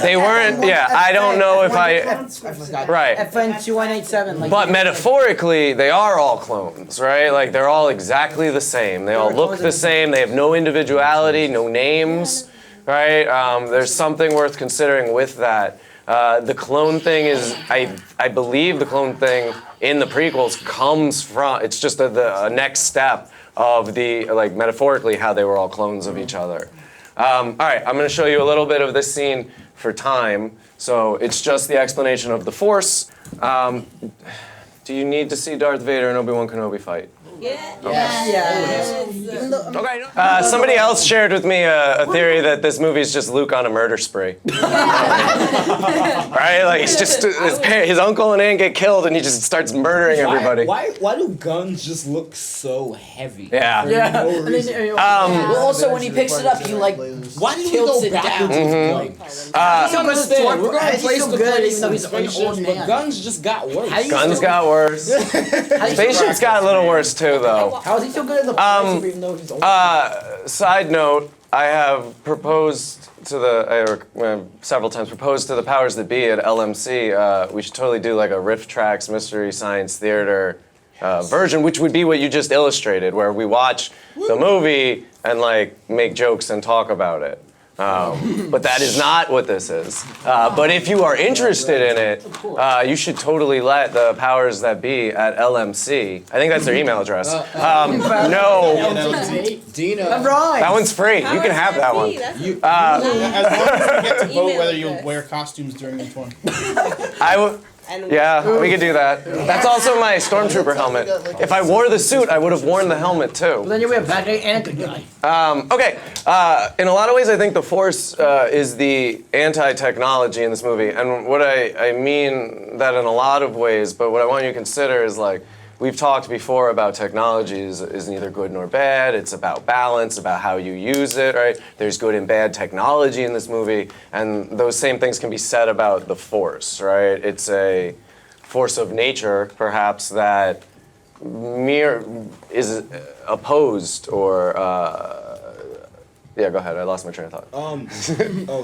They weren't, I don't know if right. FN 2187. Like, But metaphorically, they are all clones, right? Like, they're all exactly the same. They all look the same. They have no individuality, no names, right? There's something worth considering with that. The clone thing is, I believe the clone thing in the prequels comes from, it's just a next step of the, like, metaphorically, how they were all clones of each other. All right, I'm going to show you a little bit of this scene for time. So it's just the explanation of the Force. Do you need to see Darth Vader and Obi-Wan Kenobi fight? Okay. Somebody else shared with me a theory that this movie is just Luke on a murder spree. Right? Like, he's just his uncle and aunt get killed, and he just starts murdering everybody. Why do guns just look so heavy? Yeah. No reason. Well, also when he picks it up, he like Why did we tilts go it down. backwards with guns? I don't understand. We're gonna replace the planes with spaceships, but guns just got worse. Guns got worse. Spaceships got a little worse too, though. How is he so good at the lightsaber even though he's old? Side note, I have proposed to several times proposed to the powers that be at LMC. We should totally do like a Riff Tracks Mystery Science Theater version, which would be what you just illustrated, where we watch the movie and like make jokes and talk about it. But that is not what this is. But if you are interested in it, you should totally let the powers that be at LMC, I think that's their email address, know. Dina. I'm right. That one's free. You can have that one. As long as you get to vote whether you'll wear costumes during each one. Yeah, we could do that. That's also my stormtrooper helmet. If I wore the suit, I would have worn the helmet too. But then you have a bad guy and a good guy. Okay, in a lot of ways, I think the Force is the anti-technology in this movie. And what I mean that in a lot of ways, but what I want you to consider is like, we've talked before about technology is neither good nor bad. It's about balance, about how you use it, right? There's good and bad technology in this movie, and those same things can be said about the Force, right? It's a force of nature, perhaps, that is opposed or yeah, go ahead. I lost my train of thought.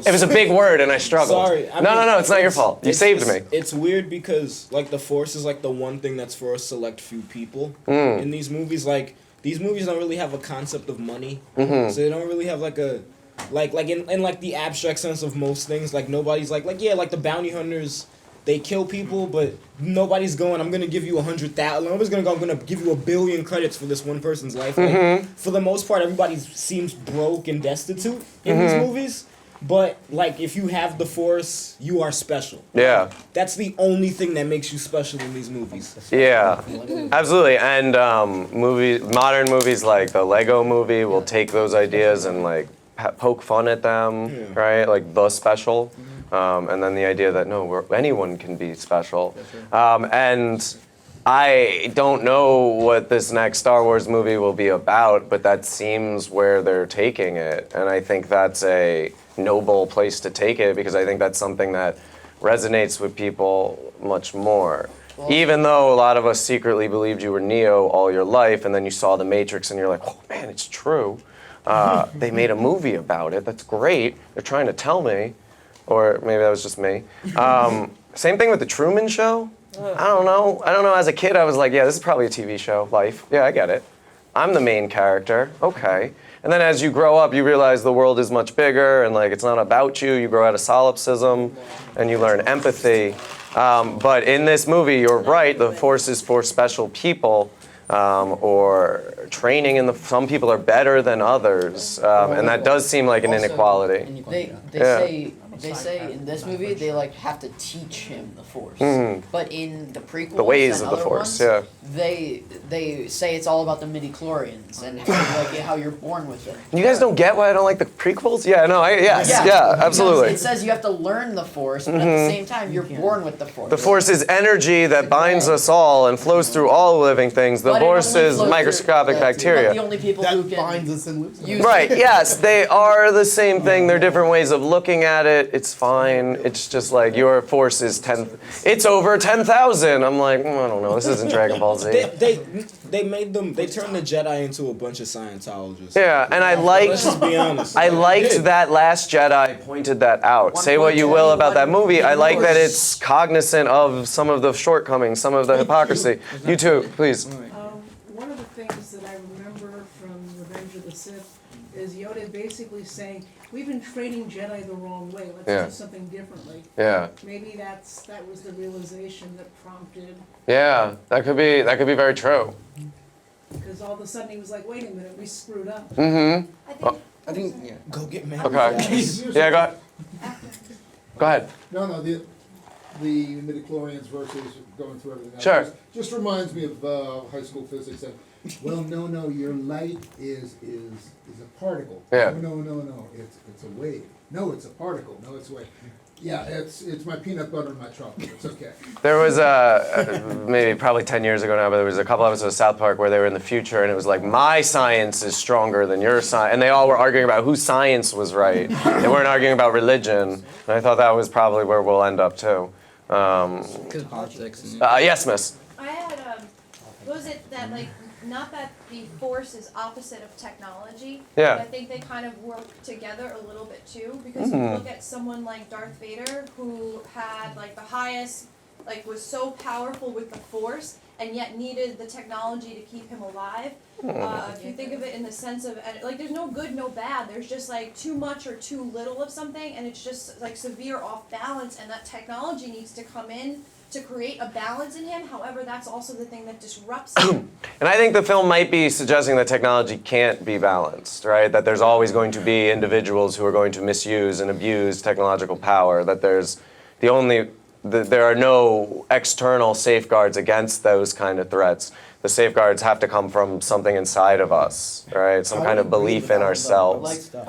It was a big word and I struggled. Sorry. No, it's not your fault. You saved me. It's weird because like the Force is like the one thing that's for a select few people in these movies. Like these movies don't really have a concept of money, so they don't really have like a like in like the abstract sense of most things. Like nobody's like yeah, like the bounty hunters. They kill people, but nobody's going, I'm going to give you 100,000. Nobody's going to go, I'm going to give you 1 billion credits for this one person's life. Like, for the most part, everybody seems broke and destitute in these movies. But, like, if you have the Force, you are special. Yeah. That's the only thing that makes you special in these movies. Yeah, absolutely. And modern movies like the Lego movie will take those ideas and, like, poke fun at them, right? Like, the special. And then the idea that, no, anyone can be special. And I don't know what this next Star Wars movie will be about, but that seems where they're taking it. And I think that's a noble place to take it because I think that's something that resonates with people much more. Even though a lot of us secretly believed you were Neo all your life, and then you saw The Matrix and you're like, oh man, it's true. They made a movie about it. That's great. They're trying to tell me. Or maybe that was just me. Same thing with the Truman Show. I don't know. As a kid, I was like, yeah, this is probably a TV show, life. Yeah, I get it. I'm the main character. Okay. And then as you grow up, you realize the world is much bigger and like it's not about you. You grow out of solipsism and you learn empathy. But in this movie, you're right. The Force is for special people. Or training in some people are better than others, and that does seem like an inequality. They say in this movie they like have to teach him the Force, but in the prequels, the ways and of the other Force, ones, they say it's all about the midi-chlorians and how you're born with it. You guys don't get why I don't like the prequels? Yeah, no, absolutely. It says you have to learn the Force, but at the same time you're born with the Force. The Force is energy that binds us all and flows through all living things. The Force is microscopic bacteria. But the only people who can binds us and loops us. Right, yes, they are the same thing. They're different ways of looking at it. It's fine. It's just like your Force is 10. It's over 10,000. I'm like, I don't know. This isn't Dragon Ball Z. They turned the Jedi into a bunch of Scientologists. Yeah, and let's just be honest. I liked that Last Jedi pointed that out. Say what you will about that movie. I like that it's cognizant of some of the shortcomings, some of the hypocrisy. You too, please. One of the things that I remember from Revenge of the Sith is Yoda basically saying, we've been training Jedi the wrong way. Let's do something differently. Yeah. Maybe that was the realization that prompted. Yeah, that could be very true. Because all of a sudden he was like, wait a minute, we screwed up. I think yeah. Go get mad. Okay. Yeah, go ahead. Go ahead. No, the midichlorians versus going through everything else. Sure. Just reminds me of high school physics. And, well, no, your light is a particle. Yeah. No, it's a wave. No, it's a particle. No, it's a wave. Yeah, it's my peanut butter and my chocolate. It's okay. There was maybe probably 10 years ago now, but there was a couple episodes of South Park where they were in the future, and it was like, my science is stronger than your science, and they all were arguing about whose science was right. They weren't arguing about religion, and I thought that was probably where we'll end up too. Because politics. Yes, miss. I had what was it that like not that the Force is opposite of technology. Yeah. But I think they kind of work together a little bit too, because you look at someone like Darth Vader who had like the highest, like was so powerful with the Force and yet needed the technology to keep him alive. If you think of it in the sense of like there's no good, no bad. There's just like too much or too little of something, and it's just like severe off balance, and that technology needs to come in to create a balance in him. However, that's also the thing that disrupts him. And I think the film might be suggesting that technology can't be balanced, right? That there's always going to be individuals who are going to misuse and abuse technological power, that there are no external safeguards against those kind of threats. The safeguards have to come from something inside of us, right? Some kind of belief in ourselves. Like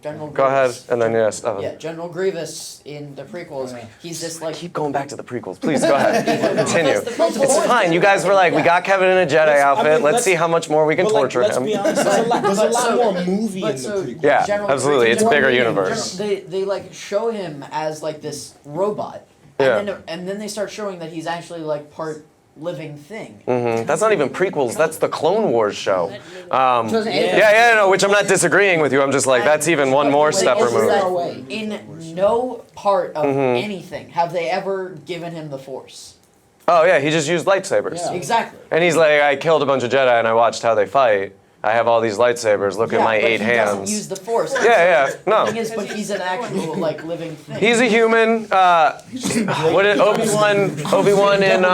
General Grievous. Go ahead, and then yes. Yeah, General Grievous in the prequels, he's this like. Keep going back to the prequels, please. Go ahead. Continue. It's fine. You guys were like, we got Kevin in a Jedi outfit. Let's see how much more we can torture let's him. Be honest, there's a lot more movie in the prequels. Yeah, General absolutely. It's a bigger General, universe. They like show him as like this robot, and then they start showing that he's actually like part living thing. That's not even prequels. That's the Clone Wars show. No, which I'm not disagreeing with you. I'm just like, that's even one more step removed. In no part of anything have they ever given him the Force. Oh yeah, he just used lightsabers. Yeah. Exactly. And he's like, I killed a bunch of Jedi and I watched how they fight. I have all these lightsabers. Look at my 8 he hands. doesn't use the Force. No. The thing is, but he's an actual living thing. He's a human. What did Obi-Wan in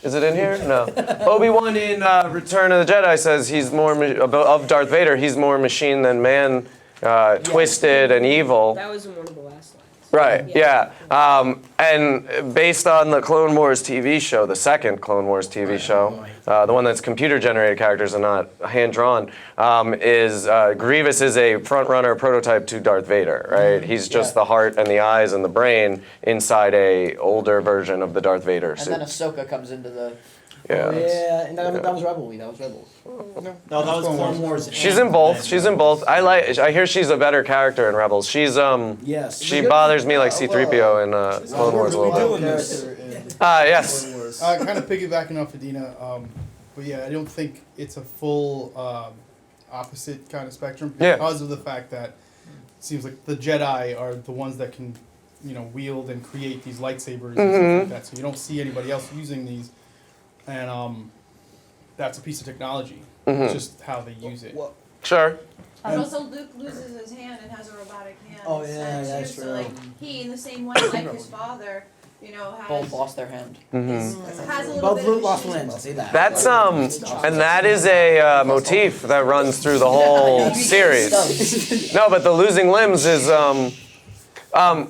is it in here? No. Obi-Wan in Return of the Jedi says he's more of Darth Vader. He's more machine than man, twisted and evil. That was in one of the last lines. Right. Yeah. And based on the Clone Wars TV show, the second Clone Wars TV show, the one that's computer-generated characters and not hand-drawn, is Grievous is a front-runner prototype to Darth Vader. Right. He's just the heart and the eyes and the brain inside a older version of the Darth Vader suit. And then Ahsoka comes into the. And that was Rebels. That was Rebels. No, that was Clone Wars. She's in both. She's in both. I hear she's a better character in Rebels. She's Yes. She bothers me like C-3PO in Clone Wars a little bit. Yes. Kind of piggybacking off Adina, but yeah, I don't think it's a full opposite kind of spectrum because of the fact that it seems like the Jedi are the ones that can, wield and create these lightsabers and stuff like that. So you don't see anybody else using these, and that's a piece of technology. It's just how they use it. Sure. But also Luke loses his hand and has a robotic hand. Oh, yeah, that's So true. like he, in the same way like his father, has Both lost their hand. has a little Both bit Luke of lost machine. one. See that? That's and that is a motif that runs through the whole series. No, but the losing limbs is all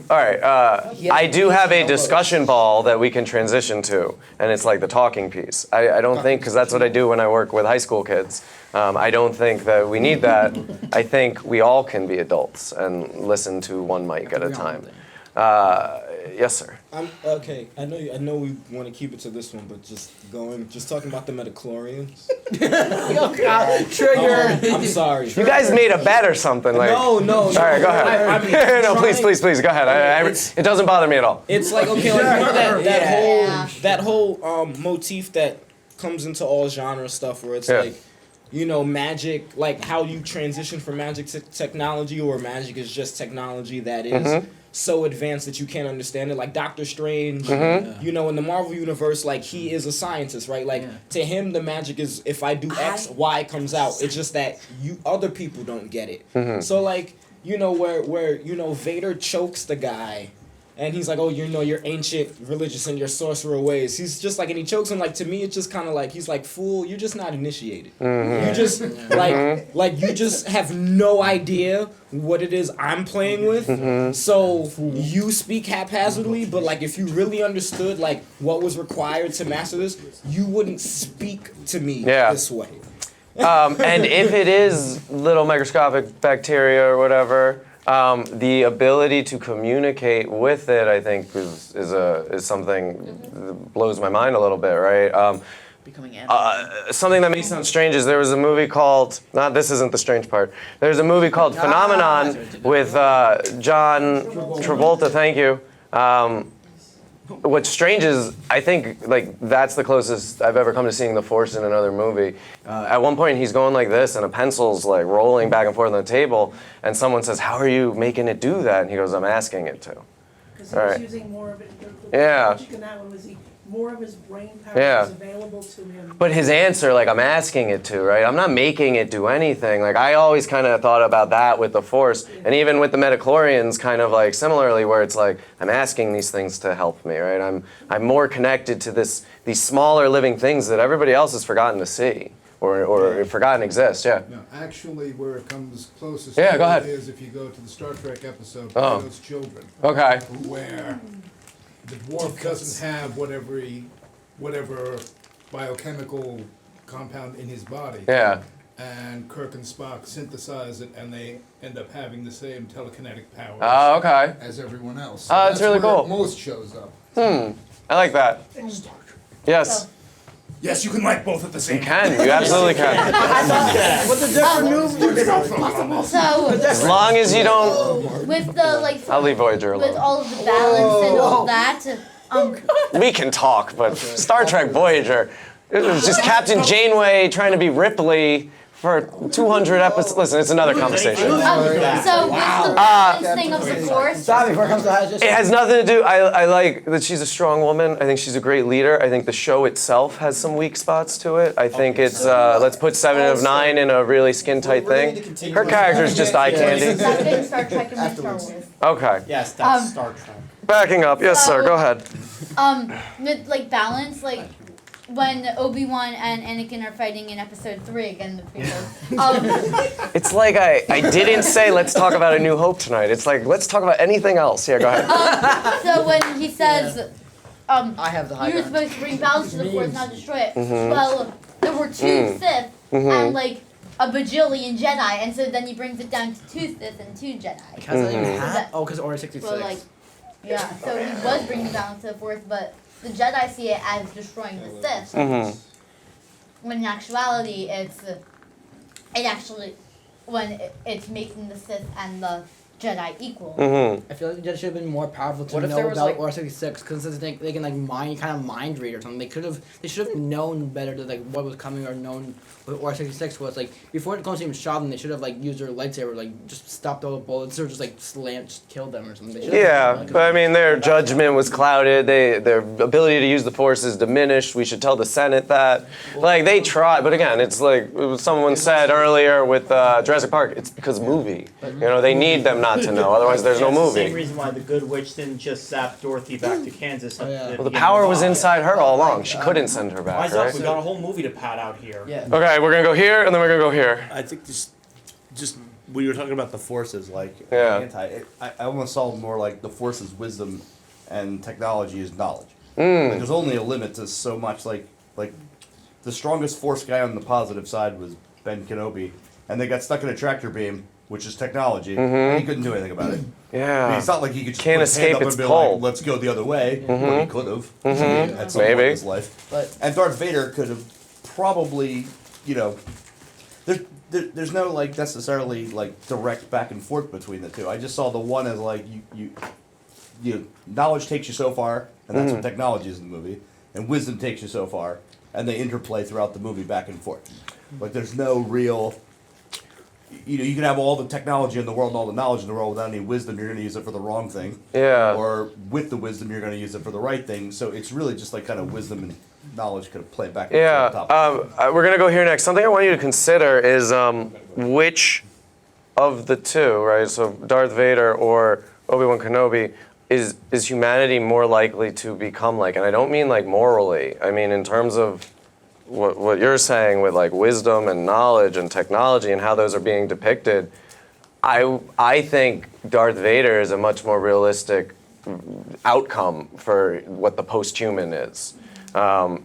right. I do have a discussion ball that we can transition to, and it's like the talking piece. I don't think, because that's what I do when I work with high school kids. I don't think that we need that. I think we all can be adults and listen to one mic at a time. Yes, sir. Okay. I know we want to keep it to this one, but just talking about the midichlorians. Trigger. I'm sorry. You guys made a bet or something, like. No. All right, go ahead. No, please, go ahead. It doesn't bother me at all. It's like okay, that whole motif that comes into all genre stuff where it's like, magic, like how you transition from magic to technology, or magic is just technology that is so advanced that you can't understand it. Like Doctor Strange, in the Marvel universe, like he is a scientist, right? Like to him, the magic is if I do X, Y comes out. It's just that other people don't get it. So like, where Vader chokes the guy. And he's like, oh, your ancient religious and your sorcerer ways. He's just like, and he chokes him. Like, to me, it's just kind of like, he's like, fool, you're just not initiated. You just, like, you just have no idea what it is I'm playing with. So you speak haphazardly, but like, if you really understood, like, what was required to master this, you wouldn't speak to me this way. And if it is little microscopic bacteria or whatever, the ability to communicate with it, I think, is something that blows my mind a little bit, right? Becoming animal. Something that may sound strange is there was a movie called, this isn't the strange part, there's a movie called Phenomenon with John Travolta, thank you. What's strange is, I think, like, that's the closest I've ever come to seeing the Force in another movie. At one point, he's going like this, and a pencil's, like, rolling back and forth on the table, and someone says, how are you making it do that? And he goes, I'm asking it to. Because he was using more of it. The logic in that one was more of his brain power was available to him. But his answer, like, I'm asking it to, right? I'm not making it do anything. Like, I always kind of thought about that with the Force, and even with the midichlorians, kind of like similarly, where it's like, I'm asking these things to help me, right? I'm more connected to these smaller living things that everybody else has forgotten to see, or forgotten exist, No, actually, where it comes closest go to ahead. it is if you go to the Star Trek episode, Those Children. Okay. Where the dwarf doesn't have whatever biochemical compound in his body. Yeah. And Kirk and Spock synthesize it, and they end up having the same telekinetic powers Okay. as everyone else. Oh, that's really where cool. it most shows up. I like that. Yes. Yes, you can like both at the same time. You absolutely can. What's the different So As long as you don't. with the I'll leave Voyager alone. with all of the balance and all that, We can talk, but Star Trek Voyager, it was just Captain Janeway trying to be Ripley for 200 episodes. Listen, it's another conversation. So with the balance thing of the Force, It has nothing to do. I like that she's a strong woman. I think she's a great leader. I think the show itself has some weak spots to it. I think it's let's put 7 of 9 in a really skin tight thing. Her character's just eye candy. that's been Star Trek and Star Wars. Okay. Yes, that's Star Trek. Backing up. Yes, sir. Go ahead. With like balance, like when Obi-Wan and Anakin are fighting in Episode 3 again, the prequel. It's like I didn't say let's talk about A New Hope tonight. It's like let's talk about anything else. Yeah, go ahead. So when he says, I have the high you're ground. supposed to bring balance to the Force, not destroy it. Well, there were 2 Sith and like a bajillion Jedi, and so then he brings it down to 2 Sith and 2 Jedi. Because Order 66. Well, like, yeah, so he was bringing balance to the Force, but the Jedi see it as destroying the Sith. When in actuality, it's making the Sith and the Jedi equal. I feel like the Jedi should have been more powerful to know about Order 66, because they can like mind read or something. They should have known better to like what was coming or known what Order 66 was. Like before the clone team shot them, they should have like used their lightsaber, like just stopped all the bullets or just like just killed them or something. Yeah, but I mean their judgment was clouded. Their ability to use the Force is diminished. We should tell the Senate that. Like they tried, but again, it's like someone said earlier with Jurassic Park. It's because movie. You know, they need them not to know, otherwise there's no It's the movie. same reason why the Good Witch didn't just zap Dorothy back to Kansas. Well, the power was inside her all along. She couldn't send her back, Wise up, right? we got a whole movie to pad out here. Yeah. Okay, we're gonna go here, and then we're gonna go here. I think just when you were talking about the forces, like Yeah. I almost saw more like the forces, wisdom, and technology is knowledge. Like, there's only a limit to so much. Like the strongest force guy on the positive side was Ben Kenobi, and they got stuck in a tractor beam, which is technology, and he couldn't do anything about it. I mean, it's not like he could just Can't put his hand escape up its and be pull. like, let's go the other way. But he could have at some point in his life. But And Darth Vader could have probably, you know, there's no like necessarily like direct back and forth between the two. I just saw the one as like you knowledge takes you so far, and that's what technology is in the movie, and wisdom takes you so far, and they interplay throughout the movie back and forth. Like there's no real. You know, you can have all the technology in the world and all the knowledge in the world without any wisdom. You're going to use it for the wrong thing. Yeah. Or with the wisdom, you're going to use it for the right thing. So it's really just like kind of wisdom and knowledge could have played back and forth. Yeah. We're gonna go here next. Something I want you to consider is which of the two, right? So Darth Vader or Obi-Wan Kenobi, is humanity more likely to become like? And I don't mean like morally. I mean in terms of what you're saying with like wisdom and knowledge and technology and how those are being depicted. I think Darth Vader is a much more realistic outcome for what the post-human is.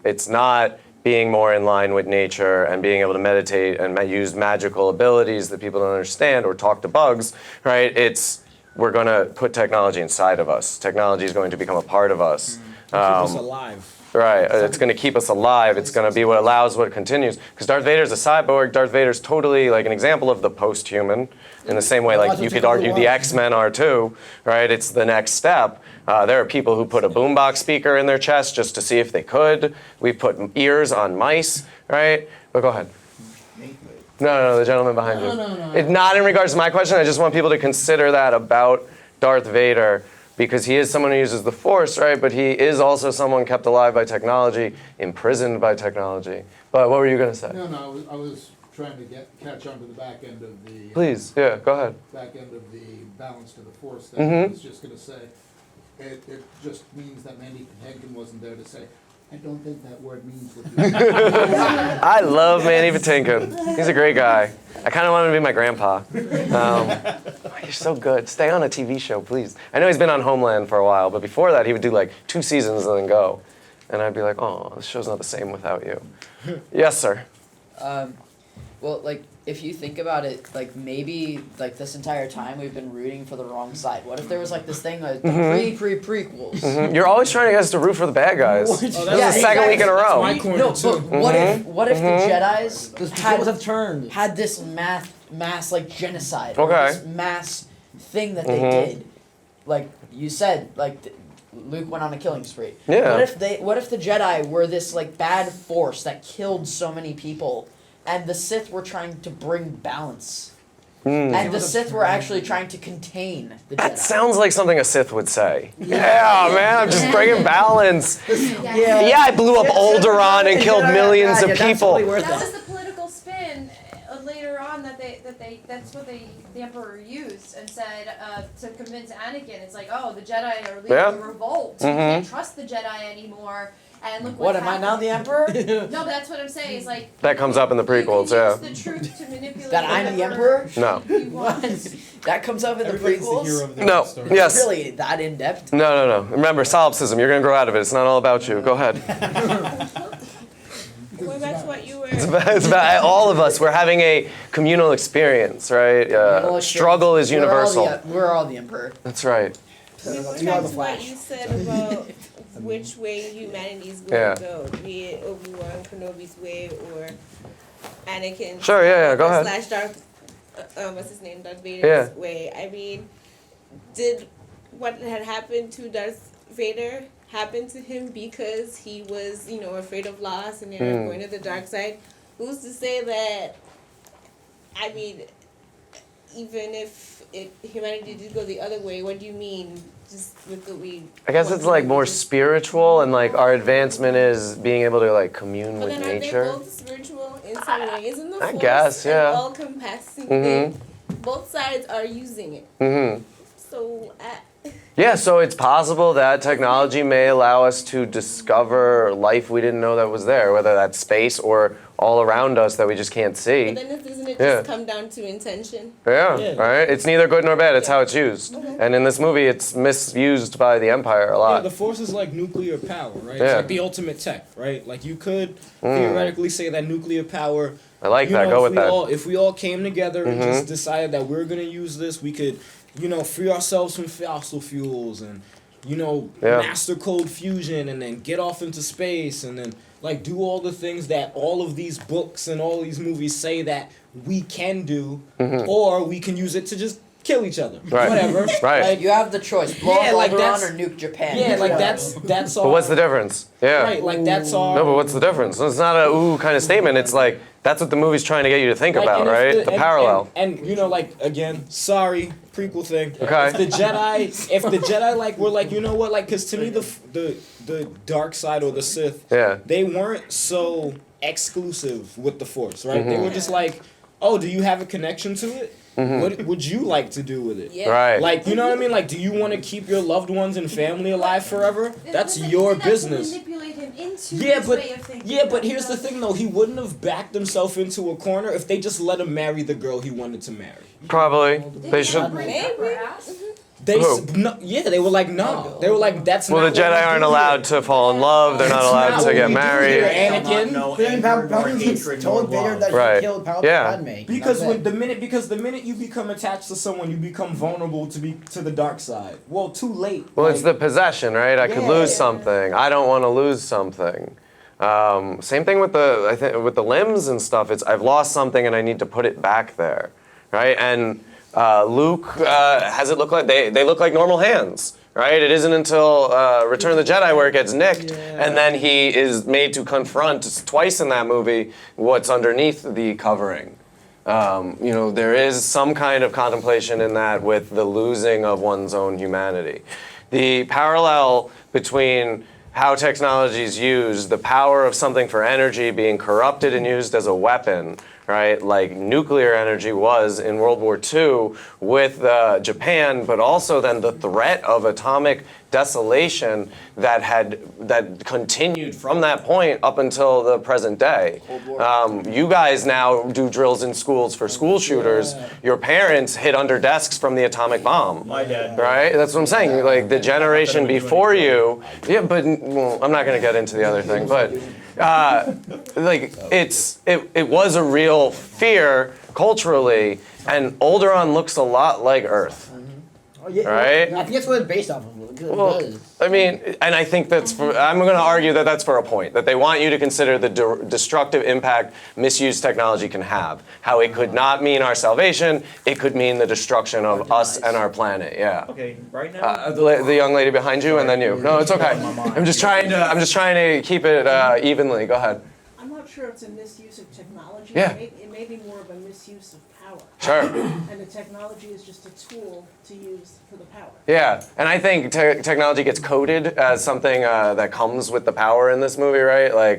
It's not being more in line with nature and being able to meditate and use magical abilities that people don't understand or talk to bugs, right? It's we're going to put technology inside of us. Technology is going to become a part of us. Keep us alive. Right, it's going to keep us alive. It's going to be what allows what continues. Because Darth Vader's a cyborg. Darth Vader's totally like an example of the post-human in the same way like you could argue the X-Men are too, right? It's the next step. There are people who put a boombox speaker in their chest just to see if they could. We put ears on mice, right? But go ahead. No, the gentleman behind you. No. It's not in regards to my question. I just want people to consider that about Darth Vader. Because he is someone who uses the Force, right? But he is also someone kept alive by technology, imprisoned by technology. But what were you going to say? No, I was trying to catch on to the back end of the... Please, yeah, go ahead. Back end of the balance to the Force thing. I was just going to say, it just means that Mandy Patinkin wasn't there to say, I don't think that word means what you I love Manny Patinkin. He's a great guy. I kind of want him to be my grandpa. You're so good. Stay on a TV show, please. I know he's been on Homeland for a while, but before that, he would do like 2 seasons and then go. And I'd be like, oh, this show's not the same without you. Yes, sir. Well, like, if you think about it, like, maybe, like, this entire time we've been rooting for the wrong side. What if there was, like, this thing, like, the prequels? You're always trying to get us to root for the bad guys. This is the second week in a row. My corner No, too. but what if the Jedis the tables have turned. had this mass like genocide, Okay. or this mass thing that they did? Like you said, like Luke went on a killing spree. Yeah. What if the Jedi were this like bad force that killed so many people, and the Sith were trying to bring balance? And the Sith were actually trying to contain the Jedi. That sounds like something a Sith would say. Yeah, man, I'm just bringing balance. Yeah, I blew up Alderaan and killed millions of people. That was the political spin later on that's what the Emperor used and said to convince Anakin. It's like, oh, the Jedi are leading a revolt. You can't trust the Jedi anymore. And look What what am I now, the Emperor? No, but that's what I'm saying. Is like That comes up in the prequels, you yeah. can use the truth to manipulate That I'm the Emperor? No. you want. That comes up in the Everybody's the prequels? hero of the No. story. Yes. Really that in depth? No. Remember, solipsism. You're gonna grow out of it. It's not all about you. Go ahead. Going back to what you were. It's about all of us. We're having a communal experience, right? Struggle is universal. We're all the Emperor. That's right. Going back to what you said about which way humanity is going to go, be it Obi-Wan Kenobi's way or Anakin. Sure, yeah, go ahead. Slash Darth, what's his name, Darth Vader's way. I mean, did what had happened to Darth Vader happen to him because he was, afraid of loss and going to the dark side? Who's to say that? I mean, even if humanity did go the other way, what do you mean? Just with the weed. I guess it's like more spiritual, and like our advancement is being able to like commune But with then nature. are they both spiritual in some ways in the I Force? guess, yeah. And all-compassing thing. Both sides are using it. So, Yeah, so it's possible that technology may allow us to discover life we didn't know that was there, whether that's space or all around us that we just can't see. but then doesn't it just come down to intention? Yeah, right? It's neither good nor bad, it's how it's used. And in this movie, it's misused by the Empire a Yeah, lot. the Force is like nuclear power, right? Yeah. It's like the ultimate tech, right? Like you could theoretically say that nuclear power. I like that, go with that. If we all came together and just decided that we're gonna use this, we could, free ourselves from fossil fuels and, master cold fusion and then get off into space and then like do all the things that all of these books and all these movies say that we can do, or we can use it to just kill each other. Right. Whatever. Right. Like, You have the choice. Blow up like Alderaan that's- or nuke Japan. yeah, like that's all. But what's the difference? Yeah. Right, like that's all. No, but what's the difference? It's not a ooh kind of statement. It's like that's what the movie's trying to get you to think about, and if right? The parallel. And like again, sorry, prequel thing. Okay. If the Jedi like were like, you know what, like, cause to me the dark side or the Sith, they weren't so exclusive with the Force, right? They were just like, oh, do you have a connection to it? What would you like to do with it? Yeah. Right. Like, you know what I mean? Like, do you want to keep your loved ones and family alive forever? That's your business. Manipulate him into Yeah, this but way of thinking. here's the thing though. He wouldn't have backed himself into a corner if they just let him marry the girl he wanted to marry. Probably. They should. They Who? they were like no. They were like that's Well, not the what we Jedi aren't do allowed here. to fall in love. They're not That's allowed not to what get we do married. here, Anakin. Anakin. No Then anger, nor Palpatine hatred, nor told Vader love. that Right. he killed Yeah. Padme. Because That's when it. the minute you become attached to someone, you become vulnerable to the dark side. Well, too late. Well, it's the possession, right? I could lose something. I don't want to lose something. Same thing with with the limbs and stuff. It's I've lost something and I need to put it back there, right? And Luke has it look like they look like normal hands, right? It isn't until Return of the Jedi where it gets nicked, and then he is made to confront twice in that movie what's underneath the covering. There is some kind of contemplation in that with the losing of one's own humanity. The parallel between how technology is used, the power of something for energy being corrupted and used as a weapon, right? Like nuclear energy was in World War II with Japan, but also then the threat of atomic desolation that continued from that point up until the present day. You guys now do drills in schools for school shooters. Your parents hid under desks from the atomic bomb. My dad. Right? That's what I'm saying. Like the generation before you, but I'm not going to get into the other thing, but it was a real fear culturally, and Alderaan looks a lot like Earth. Oh, yeah, right? I think that's what it's based off of. Well, I mean, and I think I'm going to argue that that's for a point, that they want you to consider the destructive impact misused technology can have. How it could not mean our salvation, it could mean the destruction of us and our planet, yeah. Okay, right now. The young lady behind you and then you. No, it's okay. I'm just trying to keep it evenly. Go ahead. I'm not sure it's a misuse of technology. Yeah. It may be more of a misuse of power. Sure. And the technology is just a tool to use for the power. Yeah, and I think technology gets coded as something that comes with the power in this movie, right? Like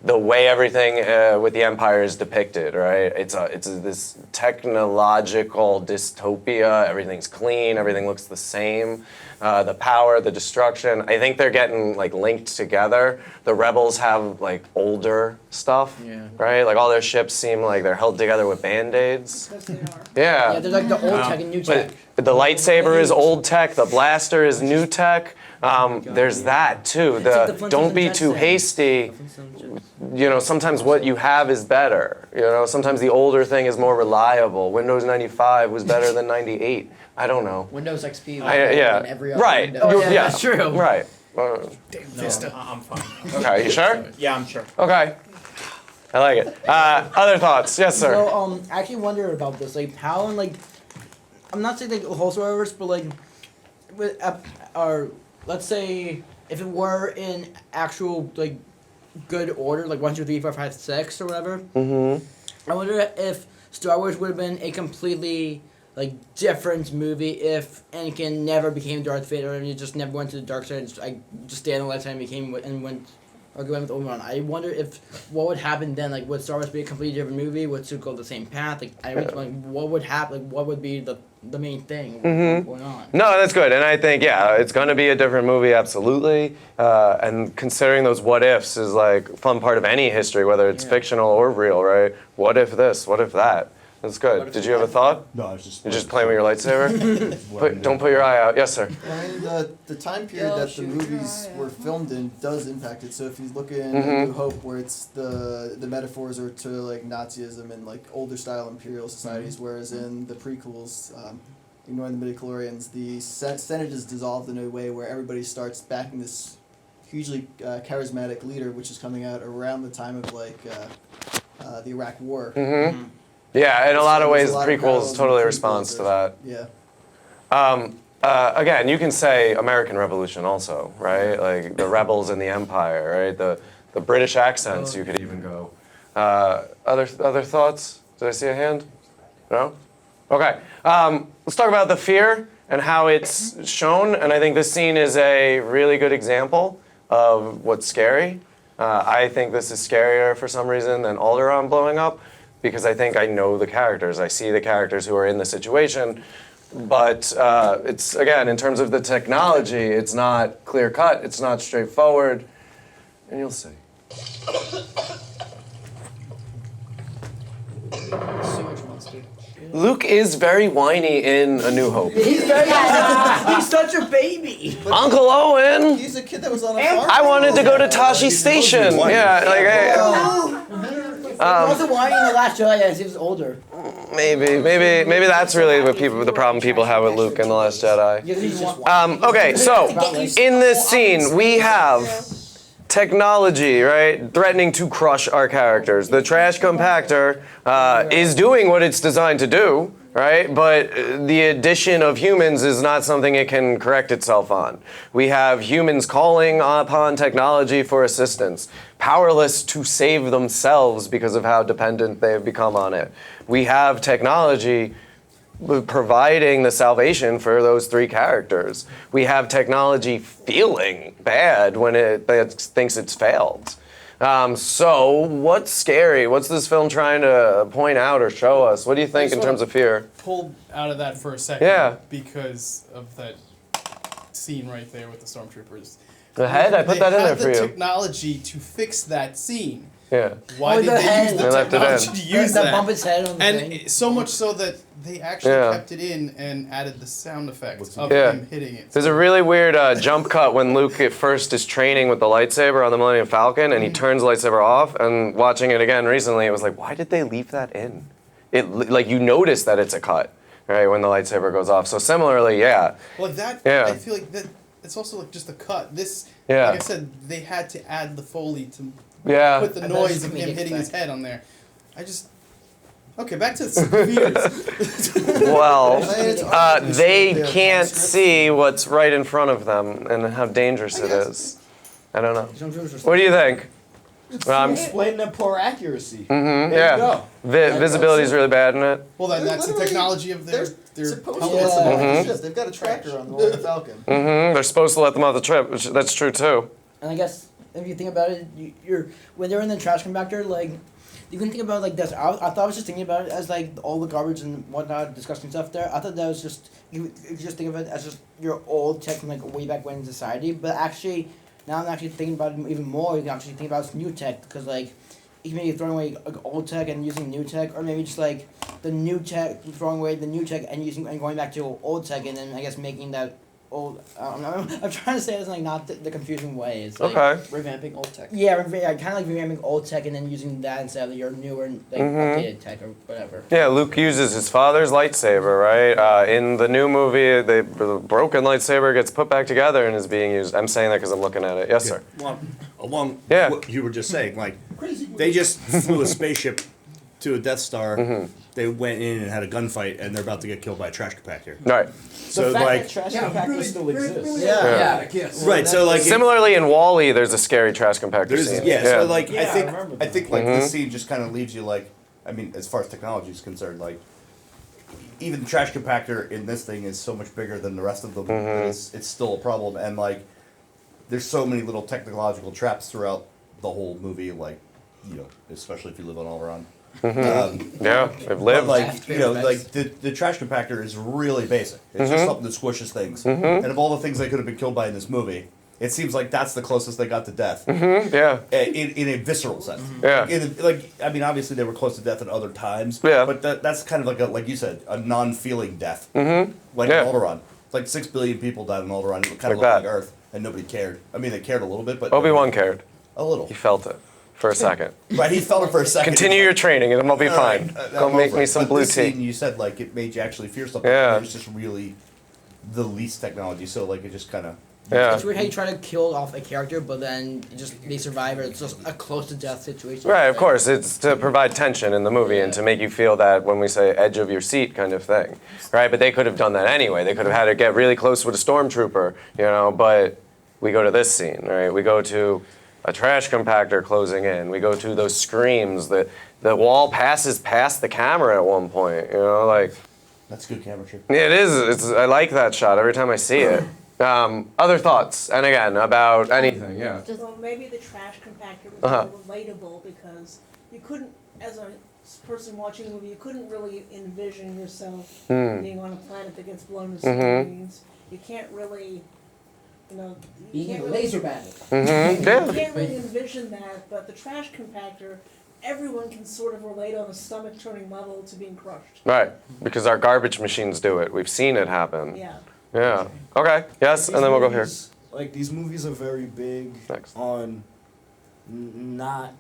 the way everything with the Empire is depicted, right? It's this technological dystopia. Everything's clean. Everything looks the same. The power, the destruction. I think they're getting like linked together. The rebels have like older stuff, right? Like all their ships seem like they're held together with band-aids. Because they are. Yeah. Yeah, they're like the old tech and new tech. But the lightsaber is old tech. The blaster is new tech. There's that too. Don't be too hasty. You know, sometimes what you have is better. You know, sometimes the older thing is more reliable. Windows 95 was better than 98. I don't know. Windows XP was better than every other right. Windows. Yeah, that's true. Right. Damn Vista. I'm fine. Okay, you sure? Yeah, I'm sure. Okay. I like it. Other thoughts? Yes, sir. So, I actually wonder about this, like, how, and, like, I'm not saying, like, the whole story, but, like, with, or, let's say, if it were in actual, like, good order, like 1, 2, 3, 4, 5, 6, or whatever, I wonder if Star Wars would have been a completely, like, different movie if Anakin never became Darth Vader and he just never went to the dark side and just stayed on the light side and became, and went with Obi-Wan. I wonder if, what would happen then, like, would Star Wars be a completely different movie? Would it go the same path? Like, what would happen, like, what would be the main thing going on? No, that's good. And I think, yeah, it's going to be a different movie, absolutely. And considering those what ifs is like a fun part of any history, whether it's fictional or real, right? What if this? What if that? That's good. Did you have a thought? No, I was just. You're just playing with your lightsaber? Don't put your eye out. Yes, sir. I mean, the time period that the movies were filmed in does impact it. So if you look in New Hope, where it's the metaphors are to like Nazism and like older style imperial societies, whereas in the prequels, ignoring the midichlorians, the Senate is dissolved in a way where everybody starts backing this hugely charismatic leader, which is coming out around the time of like the Iraq War. Yeah, in a lot of ways, the of prequels parallels totally in the responds to that. Yeah. Again, you can say American Revolution also, right? Like the rebels in the Empire, right? The British accents, you could even go. Other thoughts? Did I see a hand? No? Okay. Let's talk about the fear and how it's shown. And I think this scene is a really good example of what's scary. I think this is scarier for some reason than Alderaan blowing up, because I think I know the characters. I see the characters who are in the situation. But it's, again, in terms of the technology, it's not clear cut, it's not straightforward, and you'll see. Sewage monster. Luke is very whiny in A New Hope. He's very, he's such a baby. Uncle Owen! He's a kid that was on a farm. I wanted to go to Tashi Station. Yeah, like, hey. He wasn't whining in The Last Jedi as he was older. Maybe that's really what the problem people have with Luke in The Last Jedi. Okay, so in this scene we have technology, right, threatening to crush our characters. The trash compactor is doing what it's designed to do, right? But the addition of humans is not something it can correct itself on. We have humans calling upon technology for assistance, powerless to save themselves because of how dependent they've become on it. We have technology providing the salvation for those three characters. We have technology feeling bad when it thinks it's failed. So what's scary? What's this film trying to point out or show us? What do you think in terms of fear? Pulled out of that for a second. Yeah. Because of that scene right there with the stormtroopers. The head? I put that in there for They had you. the technology to fix that scene. Yeah. Why did they use the They left it in. technology to use That that? bump its head on the And thing. so much so that they actually Yeah. kept it in and added the sound effects of Yeah. him hitting it. There's a really weird jump cut when Luke at first is training with the lightsaber on the Millennium Falcon, and he turns the lightsaber off. And watching it again recently, it was like, why did they leave that in? Like you notice that it's a cut, right, when the lightsaber goes off. So similarly, yeah. Well, that Yeah. I feel like that it's also like just a cut. This, Yeah. like I said, they had to add the Foley to Yeah. put the And noise that's of him comedic hitting his effect. head on there. Okay, back to the computers. Well, It's they their can't transcripts. see what's right in front of them and how dangerous it is. I don't know. Some viewers are What do you think? Explain the poor accuracy. Mm-hmm, There yeah. you go. Visibility is really bad in it. Well, then that's the Literally, technology of their Supposed helmets. to. Mhm. Yes, they've got a tracker on the Falcon. Mm-hmm. They're supposed to let them off the trip, which that's true too. And I guess if you think about it, you're when they're in the trash compactor, like you can think about it like this. I thought I was just thinking about it as like all the garbage and whatnot, disgusting stuff there. I thought that was just you just think of it as just your old tech from like way back when in society. But actually, now I'm actually thinking about it even more. You can actually think about it's new tech because like you can maybe throwing away like, old tech and using new tech, or maybe just like the new tech throwing away the new tech and using and going back to old tech, and then I guess making that old. I'm trying to say this in like not the confusing way. It's like, Okay. Revamping old tech. yeah, kind of like revamping old tech and then using that instead of your newer, like updated tech or whatever. Yeah, Luke uses his father's lightsaber, right? In the new movie, the broken lightsaber gets put back together and is being used. I'm saying that because I'm looking at it. Yes, sir. Along Yeah. what you were just saying, like they just flew a spaceship to a Death Star. They went in and had a gunfight, and they're about to get killed by a trash compactor. Right. So the fact like, that trash compactors still exist. Yeah. right? So like, Similarly, in Wall-E, there's a scary trash compactor there's scene. So like, Yeah, I remember I that. think like this scene just kind of leaves you like, I mean, as far as technology is concerned, like. Even the trash compactor in this thing is so much bigger than the rest of them. That it's still a problem, and like, there's so many little technological traps throughout the whole movie. Like, you know, especially if you live on Oleron. Yeah, they've But lived. like, you know, like the trash compactor is really basic. It's just something that squishes things. And of all the things they could have been killed by in this movie, it seems like that's the closest they got to death. Yeah. In a visceral sense. Yeah. Like, I mean, obviously they were close to death at other times. Yeah. But that's kind of like you said, a non-feeling death. Like Yeah. in Alderaan. It's like 6 billion people died in Alderaan. It kind of Like that. looked like Earth, and nobody cared. I mean, they cared a little bit, but Obi-Wan cared. a little. He felt it for a second. Right, he felt it for a second. Continue your training and I'll be All fine. right, Go I'm make over me it. some But blue this scene, tea. you said like it made you actually fear something. Yeah. It was just really the least technology, so like it just kind of. Yeah. It's weird how you try to kill off a character, but then they survive, or it's just a close to death situation. Right, of course. It's to provide tension in the movie and to make you feel that when we say edge of your seat kind of thing. Right? But they could have done that anyway. They could have had it get really close with a stormtrooper, you know, but we go to this scene, right? We go to a trash compactor closing in. We go to those screams. The wall passes past the camera at one point, you know, like. That's good camera trick. Yeah, it is. I like that shot every time I see it. Other thoughts, and again, about anything, yeah. Well, maybe the trash compactor was Uh-huh. more relatable because you couldn't, as a person watching the movie, you couldn't really envision yourself being on a planet that gets blown to smithereens. You can't really, you know, you Being can't a really, laser bandit. you Yeah. can't really envision that, but the trash compactor, everyone can sort of relate on a stomach-turning level to being crushed. Right, because our garbage machines do it. We've seen it happen. Yeah. Yeah. Okay. Yes, and then we'll go here. Like these movies are very big Next. on not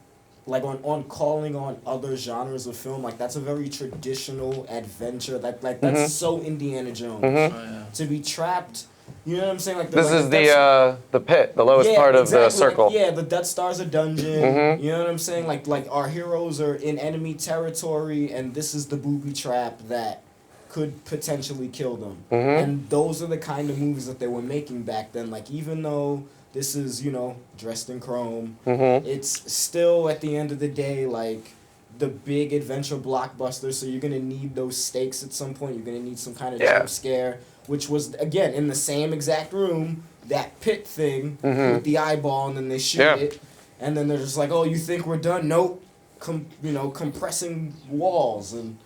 like on calling on other genres of film. Like that's a very traditional adventure. That's so Indiana Jones. To be trapped, you know what I'm saying? Like This is the pit, the lowest part of the circle. Like, yeah, the Death Star's a dungeon. You know what I'm saying? Like our heroes are in enemy territory, and this is the booby trap that could potentially kill them. And those are the kind of movies that they were making back then. Like even though this is, you know, dressed in chrome, it's still at the end of the day like the big adventure blockbuster. So you're gonna need those stakes at some point. You're gonna need some kind of jump scare, which was again in the same exact room, that pit thing with the eyeball, and then they shoot it, and then they're just like, oh, you think we're done? Nope. You know, compressing walls and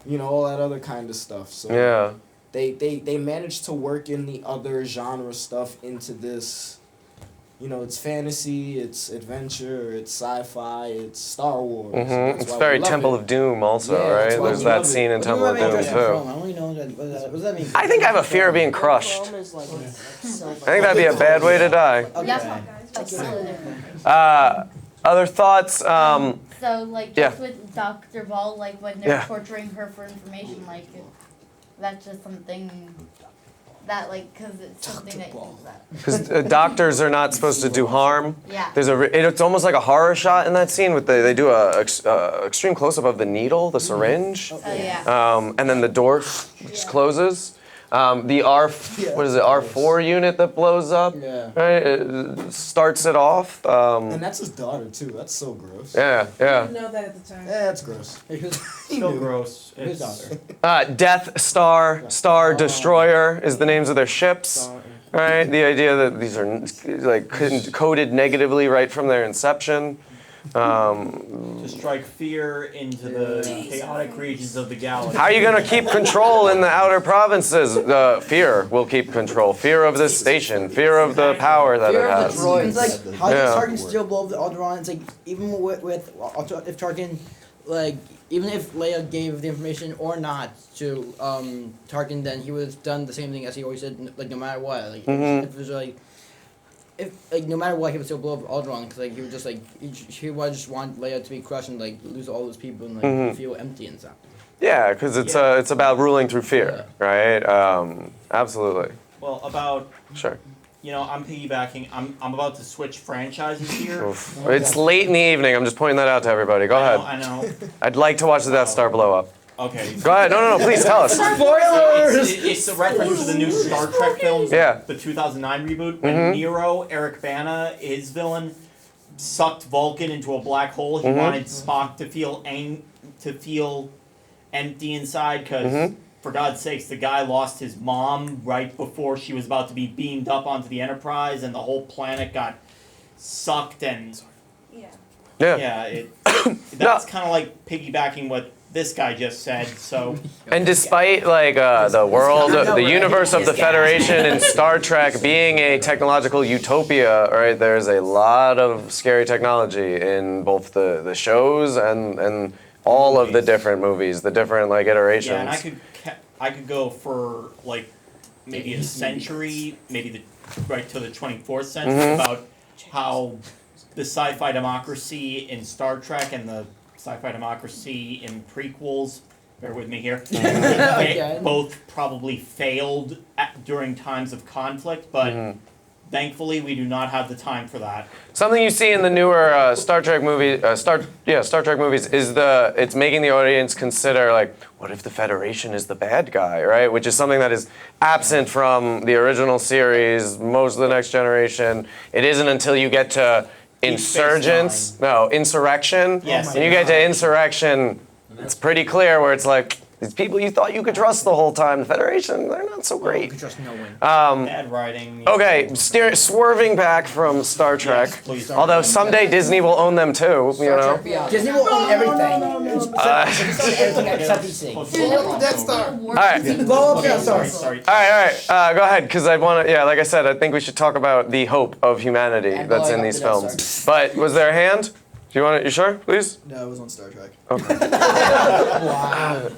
you know, all that other kind of stuff. So Yeah. they managed to work in the other genre stuff into this. You know, it's fantasy, it's adventure, it's sci-fi, it's Star Wars. That's It's why very we love Temple it. of Doom also, Yeah, that's right? why There's we that love scene it. in Temple of Doom I too. don't know what does that mean? I think I have a fear of being crushed. Chrome is like silver. I think that'd be a bad way to die. Other thoughts? So, like, Yeah. just with Dr. Ball, like, when they're Yeah. torturing her for information, like, that's just something that like because it's something that uses that. Because doctors are not supposed to do harm. Yeah. There's it's almost like a horror shot in that scene with they do a extreme close up of the needle, the syringe, Oh yeah. and then the door just closes. The R4 unit that blows up, Yeah. right? It starts it off. And that's his daughter too. That's so gross. Yeah, I yeah. didn't know that at the time. Yeah, that's gross. Still gross. His It's- daughter. Death Star, Star Destroyer is the names of their ships. Right? The idea that these are like coded negatively right from their inception. To strike fear into the chaotic regions of the galaxy. How are you going to keep control in the outer provinces? Fear will keep control. Fear of this station. Fear of the power that Fear it of has. the droids. It's like, how Yeah. does Tarkin still blow up the Alderaan? It's like, even with if Tarkin, like, even if Leia gave the information or not to Tarkin, then he would have done the same thing as he always said, like, no matter what. Like, if it was like, no matter what, he would still blow up Alderaan, because like he would just like he would just want Leia to be crushed and like lose all those people and like feel empty inside. Yeah, because it's about ruling through fear, right? Absolutely. Well, about Sure. I'm piggybacking. I'm about to switch franchises here. Oof. It's late in the evening. I'm just pointing that out to everybody. Go ahead. I know. I'd like to watch the Death Star blow up. Okay. Go ahead. No, please tell us. Spoilers! It's a reference to the new Star Trek films, Yeah. the 2009 reboot, when Nero, Eric Bana, his villain, sucked Vulcan into a black hole. He wanted Spock to feel empty inside, because, for God's sakes, the guy lost his mom right before she was about to be beamed up onto the Enterprise, and the whole planet got sucked, and Yeah. that's kind of like piggybacking what this guy just said, so... And despite like the world, the universe of the Federation in Star Trek being a technological utopia, right? There's a lot of scary technology in both the shows and all of the different movies, the different like iterations. Yeah, and I could go for like maybe a century, maybe right to the 24th century about how the sci-fi democracy in Star Trek and the sci-fi democracy in prequels, bear with me here, they both probably failed during times of conflict, but thankfully we do not have the time for that. Something you see in the newer Star Trek movie, Star Trek movies is it's making the audience consider like, what if the Federation is the bad guy, right? Which is something that is absent from the original series, most of the Next Generation. It isn't until you get to Insurrection. Yes. When you get to Insurrection, it's pretty clear where it's like, these people you thought you could trust the whole time, the Federation, they're not so great. You can trust no one. Bad writing. Okay, swerving back from Star Trek, Yes, please. although someday Disney will own them too, you know? Disney will own everything. Everything except these things. Death Star. All right. Blow up Death Star. Sorry. All right. Go ahead, because I want to. Yeah, like I said, I think we should talk about the hope of humanity And that's blowing in up these the Death films. But was there a hand? Do you want it? You sure? Please. No, it was on Star Trek. Wow.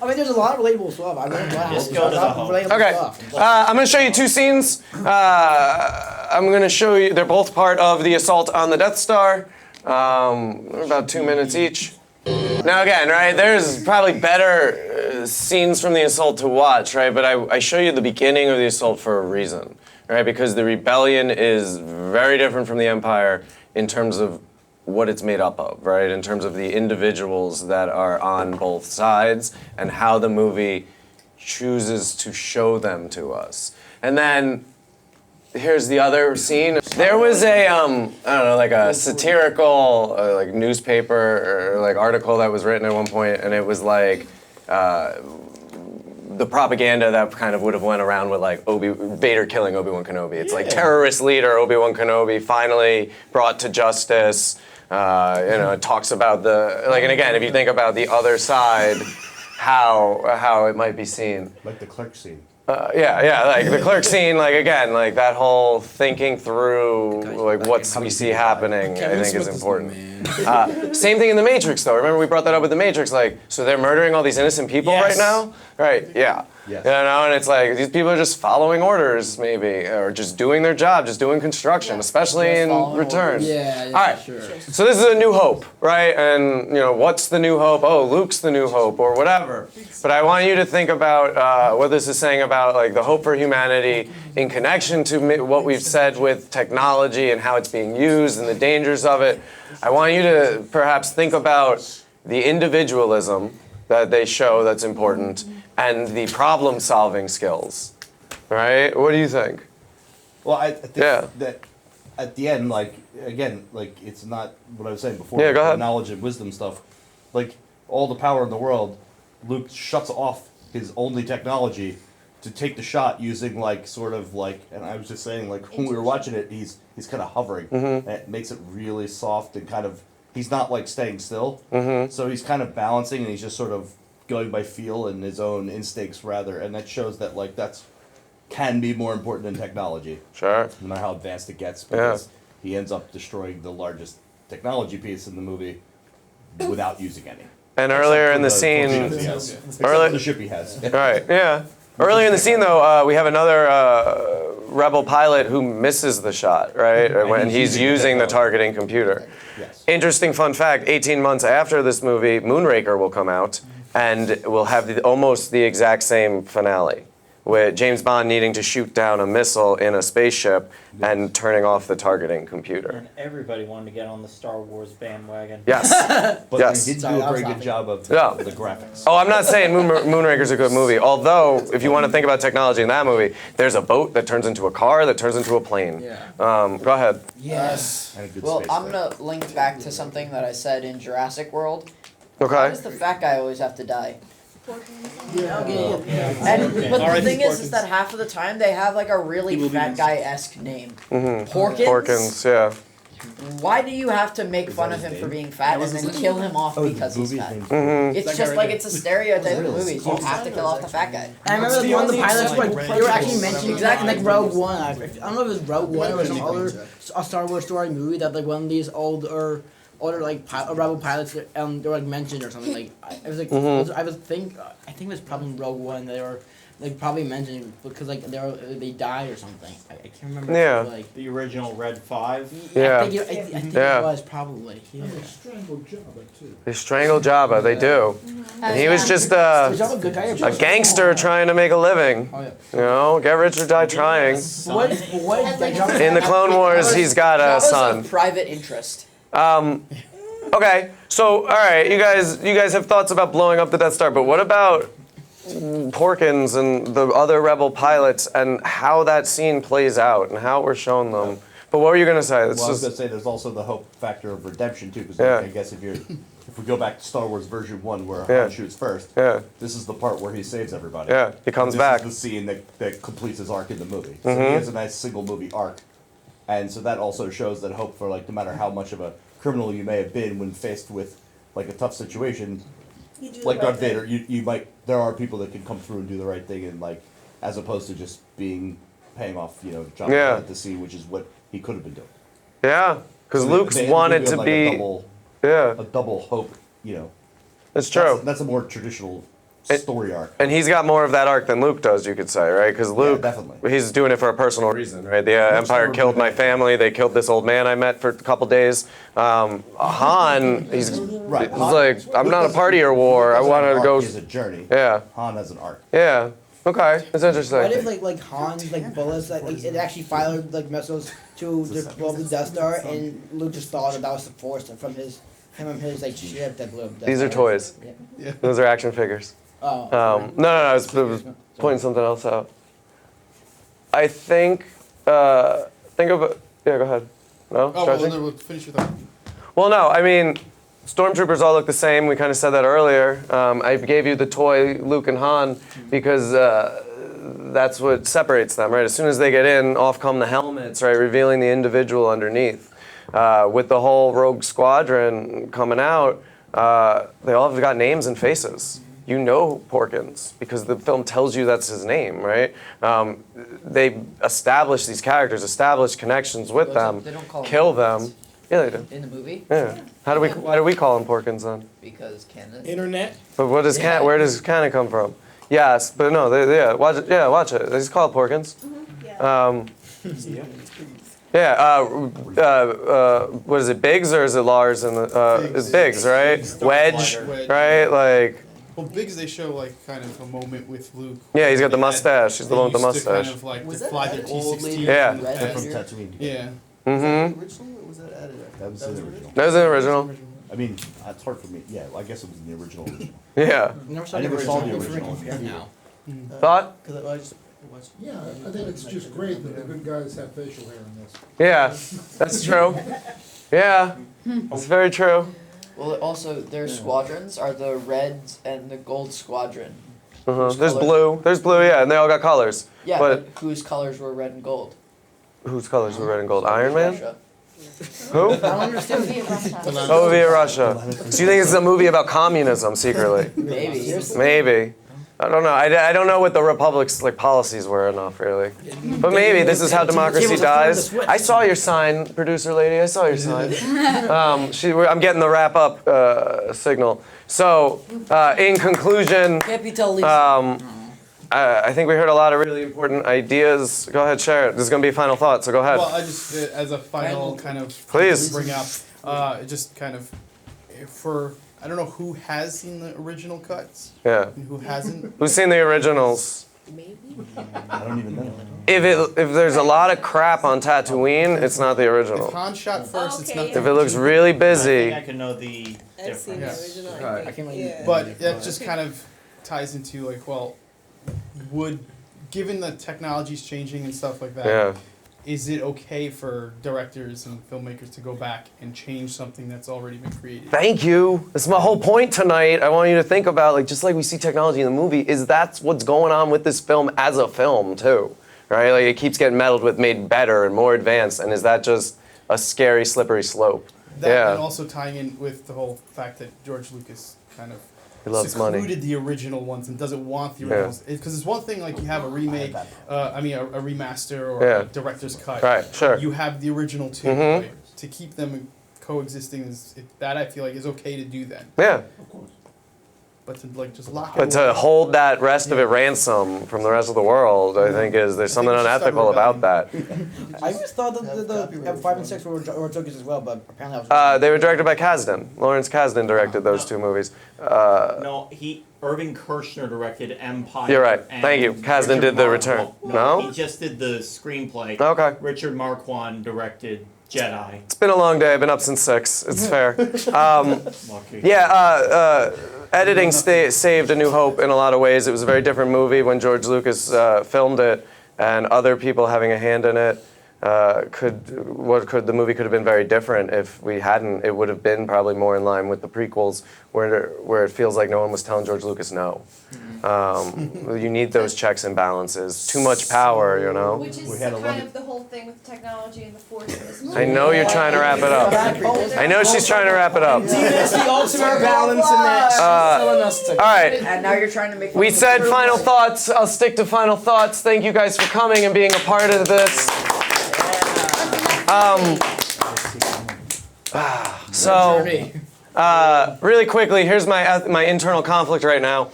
I mean, there's a lot of relatable stuff. I really glad. Just go to the hope. Okay. I'm going to show you two scenes. I'm going to show you. They're both part of the assault on the Death Star. About 2 minutes each. Now again, right? There's probably better scenes from the assault to watch, right? But I show you the beginning of the assault for a reason, right? Because the rebellion is very different from the Empire in terms of what it's made up of, right? In terms of the individuals that are on both sides and how the movie chooses to show them to us. And then here's the other scene. There was a, I don't know, like a satirical like newspaper or like article that was written at one point, and it was like the propaganda that kind of would have went around with like Vader killing Obi-Wan Kenobi. It's like terrorist leader Obi-Wan Kenobi finally brought to justice. It talks about and again, if you think about the other side, how it might be seen. Like the clerk scene. Like the clerk scene, like again, like that whole thinking through like what we see happening, I think is important. Same thing in The Matrix though. Remember we brought that up with The Matrix, like, so they're murdering all these innocent people right now? Right, yeah. Yes. You know, and it's like these people are just following orders, maybe, or just doing their job, just doing construction, especially Just in following Return. Yeah, All right. sure. So this is a new hope, right? And what's the new hope? Oh, Luke's the new hope, or whatever. But I want you to think about what this is saying about like the hope for humanity in connection to what we've said with technology and how it's being used and the dangers of it. I want you to perhaps think about the individualism that they show that's important and the problem-solving skills, right? What do you think? Well, I think that at the end, like, again, like, it's not what I was saying before. Yeah, go the ahead. knowledge and wisdom stuff. Like, all the power in the world, Luke shuts off his only technology to take the shot using, like, sort of, like, and I was just saying, like, when we were watching it, he's kind of hovering. And it makes it really soft and kind of, he's not, like, staying still. So he's kind of balancing and he's just sort of going by feel and his own instincts, rather. And that shows that, like, that's can be more important than technology. Sure. No matter how advanced it gets, because he ends up destroying the largest technology piece in the movie without using any. And earlier in the scene, the ship he has. Right, yeah. Earlier in the scene, though, we have another rebel pilot who misses the shot, right? When he's using the targeting computer. Yes. Interesting fun fact, 18 months after this movie, Moonraker will come out, and we'll have almost the exact same finale, with James Bond needing to shoot down a missile in a spaceship and turning off the targeting computer. And everybody wanted to get on the Star Wars bandwagon. Yes. But Yes. they did do a very good job of the graphics. Oh, I'm not saying Moonraker's a good movie. Although, if you want to think about technology in that movie, there's a boat that turns into a car that turns into a plane. Yeah. Go ahead. Yes. And a good Well, space I'm thing. gonna link back to something that I said in Jurassic World. Why Okay. does the fat guy always have to die? Yeah. But the thing is that half of the time they have like a really fat guy-esque name. Porkins? Porkins, yeah. Why do you have to make fun of him for being fat and then kill him off because he's fat? It's just like it's a stereotype in movies. You have to kill off the fat guy. I remember like, one of the pilots, like, they were actually mentioning exactly like Rogue One. I don't know if it was Rogue One or some other a Star Wars story movie that like one of these older like rebel pilots they were like mentioned or something like I was like I think it was probably Rogue One they were like probably mentioning because like they died or something I can't remember Yeah. like The original Red 5. Yeah. I think Yeah. it was probably They strangled Jabba too. They strangle Jabba, they do. And he was just Was Jabba a good guy or a bad? gangster trying to make a living. Oh yeah. You know, get rich or die trying. What Jabba- In the Clone Wars, he's got a Jabba's son. private interest. Okay, so all right, you guys have thoughts about blowing up the Death Star, but what about Porkins and the other rebel pilots and how that scene plays out and how we're shown them? But what were you gonna say? Well, I was gonna say there's also the hope factor of redemption too, because I guess if we go back to Star Wars version 1 where Han shoots first, this is the part where he saves everybody. Yeah, he comes this back. This is the scene that completes his arc in the movie. So he has a nice single movie arc, and so that also shows that hope for like no matter how much of a criminal you may have been when faced with like a tough situation, You do like the right Darth Vader, you might there are people that can come through and do the right thing and like as opposed to just paying off John to see which is what he could have been doing. Yeah, because So Luke's they end up wanted doing, to like, be. a double hope. It's true. That's a more traditional story arc. And he's got more of that arc than Luke does, you could say, right? Because Luke, definitely. he's doing it for a personal reason, right? The Empire killed my family. They killed this old man I met for a couple days. Han, he's Right. like, I'm not a partier war. I want to go. Is a journey. Yeah. Han has an arc. Yeah. Okay. That's interesting. What if like Han's like bullets like it actually fired like missiles to the Death Star and Luke just thought that was the Force from his like ship that blew up. These are toys. Yeah. Those are action figures. Oh. No, I was pointing something else out. I think about. Yeah, go ahead. No. Oh, Stretching? well, we'll finish your thought. Well, no, I mean, stormtroopers all look the same. We kind of said that earlier. I gave you the toy Luke and Han because that's what separates them, right? As soon as they get in, off come the helmets, right, revealing the individual underneath. With the whole Rogue Squadron coming out, they all have got names and faces. You know Porkins because the film tells you that's his name, right? They establish these characters, establish connections with them, They don't call kill them them. Yeah, they do. in the movie. Yeah. Why do we call him Porkins then? Because canon. Internet. But where does canon come from? Yes, but no, watch it. Yeah, watch it. He's called Porkins. What is it, Biggs or is it Lars? It's Biggs, right? Wedge, right? Like. Well, Biggs, they show like kind of a moment with Luke. Yeah, he's got the mustache. He's the one with the They used to mustache. kind of like Was to that fly their added? T-16. Yeah. They're from Tatooine. Yeah. Mm-hmm. Original or was that added? That was the original. That was the original. I mean, it's hard for me. Yeah, well, I guess it was in the original. Yeah. I never saw the original. Now. Thought? Because I just watched. Yeah, I think it's just great that the good guys have facial hair in this. Yeah, that's true. Yeah, it's very true. Well, also their squadrons are the red and the gold squadron. There's blue. There's blue, yeah, and they all got colors. Yeah, But but whose colors were red and gold? whose colors were red and gold? Iron Man? Russia. Who? Soviet Russia. Soviet Russia. So you think it's a movie about communism secretly? Maybe. Maybe. I don't know. I don't know what the Republic's like policies were enough, really. But maybe this is how democracy dies. I saw your sign, producer lady. I saw your sign. I'm getting the wrap up signal. So, in conclusion, Can't be tell Lisa. I think we heard a lot of really important ideas. Go ahead, share it. This is going to be final thought, so go ahead. Well, I just as a final kind of Please. bring up, just kind of for I don't know who has seen the original cuts Yeah. and who hasn't. Who's seen the originals? I don't even know. If there's a lot of crap on Tatooine, it's not the If original. Han shot first, it's not. If it looks really I busy, think I can know the I've seen difference. the original. Right. I think, yeah. But that just kind of ties into like, well, given the technology's changing and stuff like that, yeah. is it okay for directors and filmmakers to go back and change something that's already been created? Thank you. That's my whole point tonight. I want you to think about, like, just like we see technology in the movie, is that's what's going on with this film as a film, too. Right? Like, it keeps getting meddled with, made better and more advanced, and is that just a scary, slippery slope? That Yeah. and also tying in with the whole fact that George Lucas kind of He loves money. secluded the original ones and doesn't want the Yeah. originals. Because it's one thing like you have a remake, a remaster or Yeah. a director's cut. Right, sure. You have the original too. Mhm. Like, to keep them coexisting that I feel like is okay to do then. Yeah. But to like just lock it But to away. hold that rest of it ransom from the rest of the world, I think there's something we should start unethical about that. I just thought that the 5 and 6 were Turkish as well, but apparently I was. They were directed by Kasdan. Lawrence Kasdan directed those two movies. No, Irving Kershner directed Empire. You're right. and Thank you. Kasdan Richard did the Marquand- return. No? He just did the screenplay. Okay. Richard Marquand directed Jedi. It's been a long day. I've been up since 6. It's fair. Lucky. Editing saved A New Hope in a lot of ways. It was a very different movie when George Lucas filmed it, and other people having a hand in it. The movie could have been very different if we hadn't. It would have been probably more in line with the prequels, where it feels like no one was telling George Lucas no. You need those checks and balances. Too much power, you know. Which is had a kind of the whole thing with technology and the force in this movie. I know you're trying to wrap it up. I know she's trying to wrap it up. It's the ultimate balance in that. All right. And now you're trying to make. We said final thoughts. I'll stick to final thoughts. Thank you guys for coming and being a part of this. Really quickly, here's my internal conflict right now.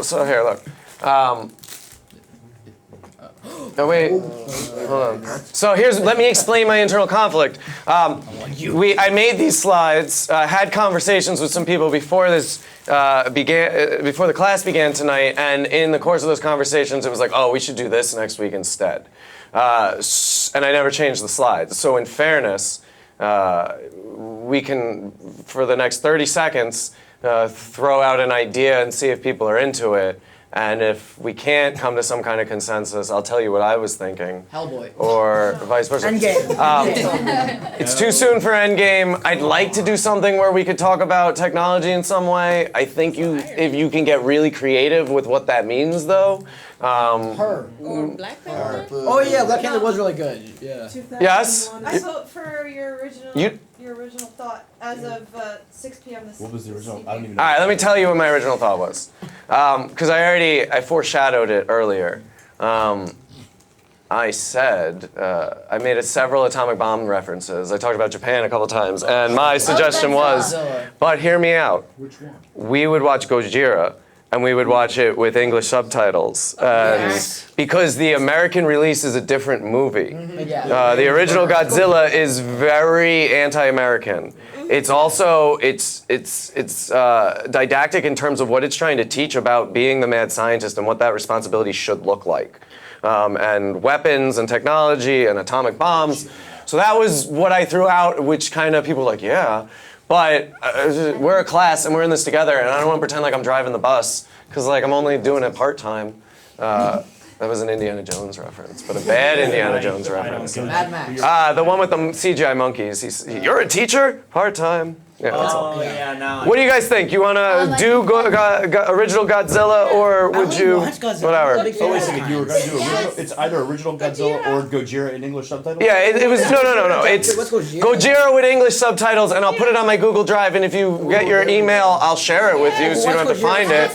So here, look. Oh wait, hold on. So let me explain my internal conflict. I made these slides, had conversations with some people before this before the class began tonight, and in the course of those conversations, it was like, oh, we should do this next week instead. And I never changed the slides. So in fairness, we can, for the next 30 seconds, throw out an idea and see if people are into it. And if we can't come to some kind of consensus, I'll tell you what I was thinking. Hellboy. Or vice versa. Endgame. It's too soon for Endgame. I'd like to do something where we could talk about technology in some way. I think if you can get really creative with what that means, though. Her. Or Black Panther. Oh yeah, Black Panther was really good. Yeah. Yes? I vote for your original thought as of 6 p.m. this What was the original? this I don't evening. even know. All right, let me tell you what my original thought was. Because I foreshadowed it earlier. I said, I made several atomic bomb references. I talked about Japan a couple times. And my suggestion was, but hear me out. Which one? We would watch Gojira and we would watch it with English subtitles. Because the American release is a different movie. The original Godzilla is very anti-American. It's also didactic in terms of what it's trying to teach about being the mad scientist and what that responsibility should look like, and weapons and technology and atomic bombs. So that was what I threw out, which kind of people were like, yeah, but we're a class and we're in this together, and I don't want to pretend like I'm driving the bus because like I'm only doing it part time. That was an Indiana Jones reference, but a bad Indiana Jones reference. Mad Max. The one with the CGI monkeys. You're a teacher? Part-time. Yeah, that's all. Yeah, no. What do you guys think? You want to do original Godzilla, or would you? Whatever. Oh, wait a second. You were going to do original. It's either original Godzilla or Gojira in English subtitles. Yeah, it was no. It's Gojira with English subtitles, and I'll put it on my Google Drive. And if you get your email, I'll share it with you, so you don't have to find it.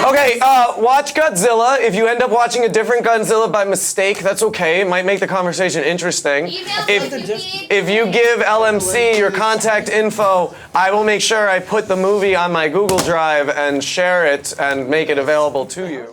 Okay, watch Godzilla. If you end up watching a different Godzilla by mistake, that's okay. It might make the conversation interesting. If you give LMC your contact info, I will make sure I put the movie on my Google Drive and share it and make it available to you.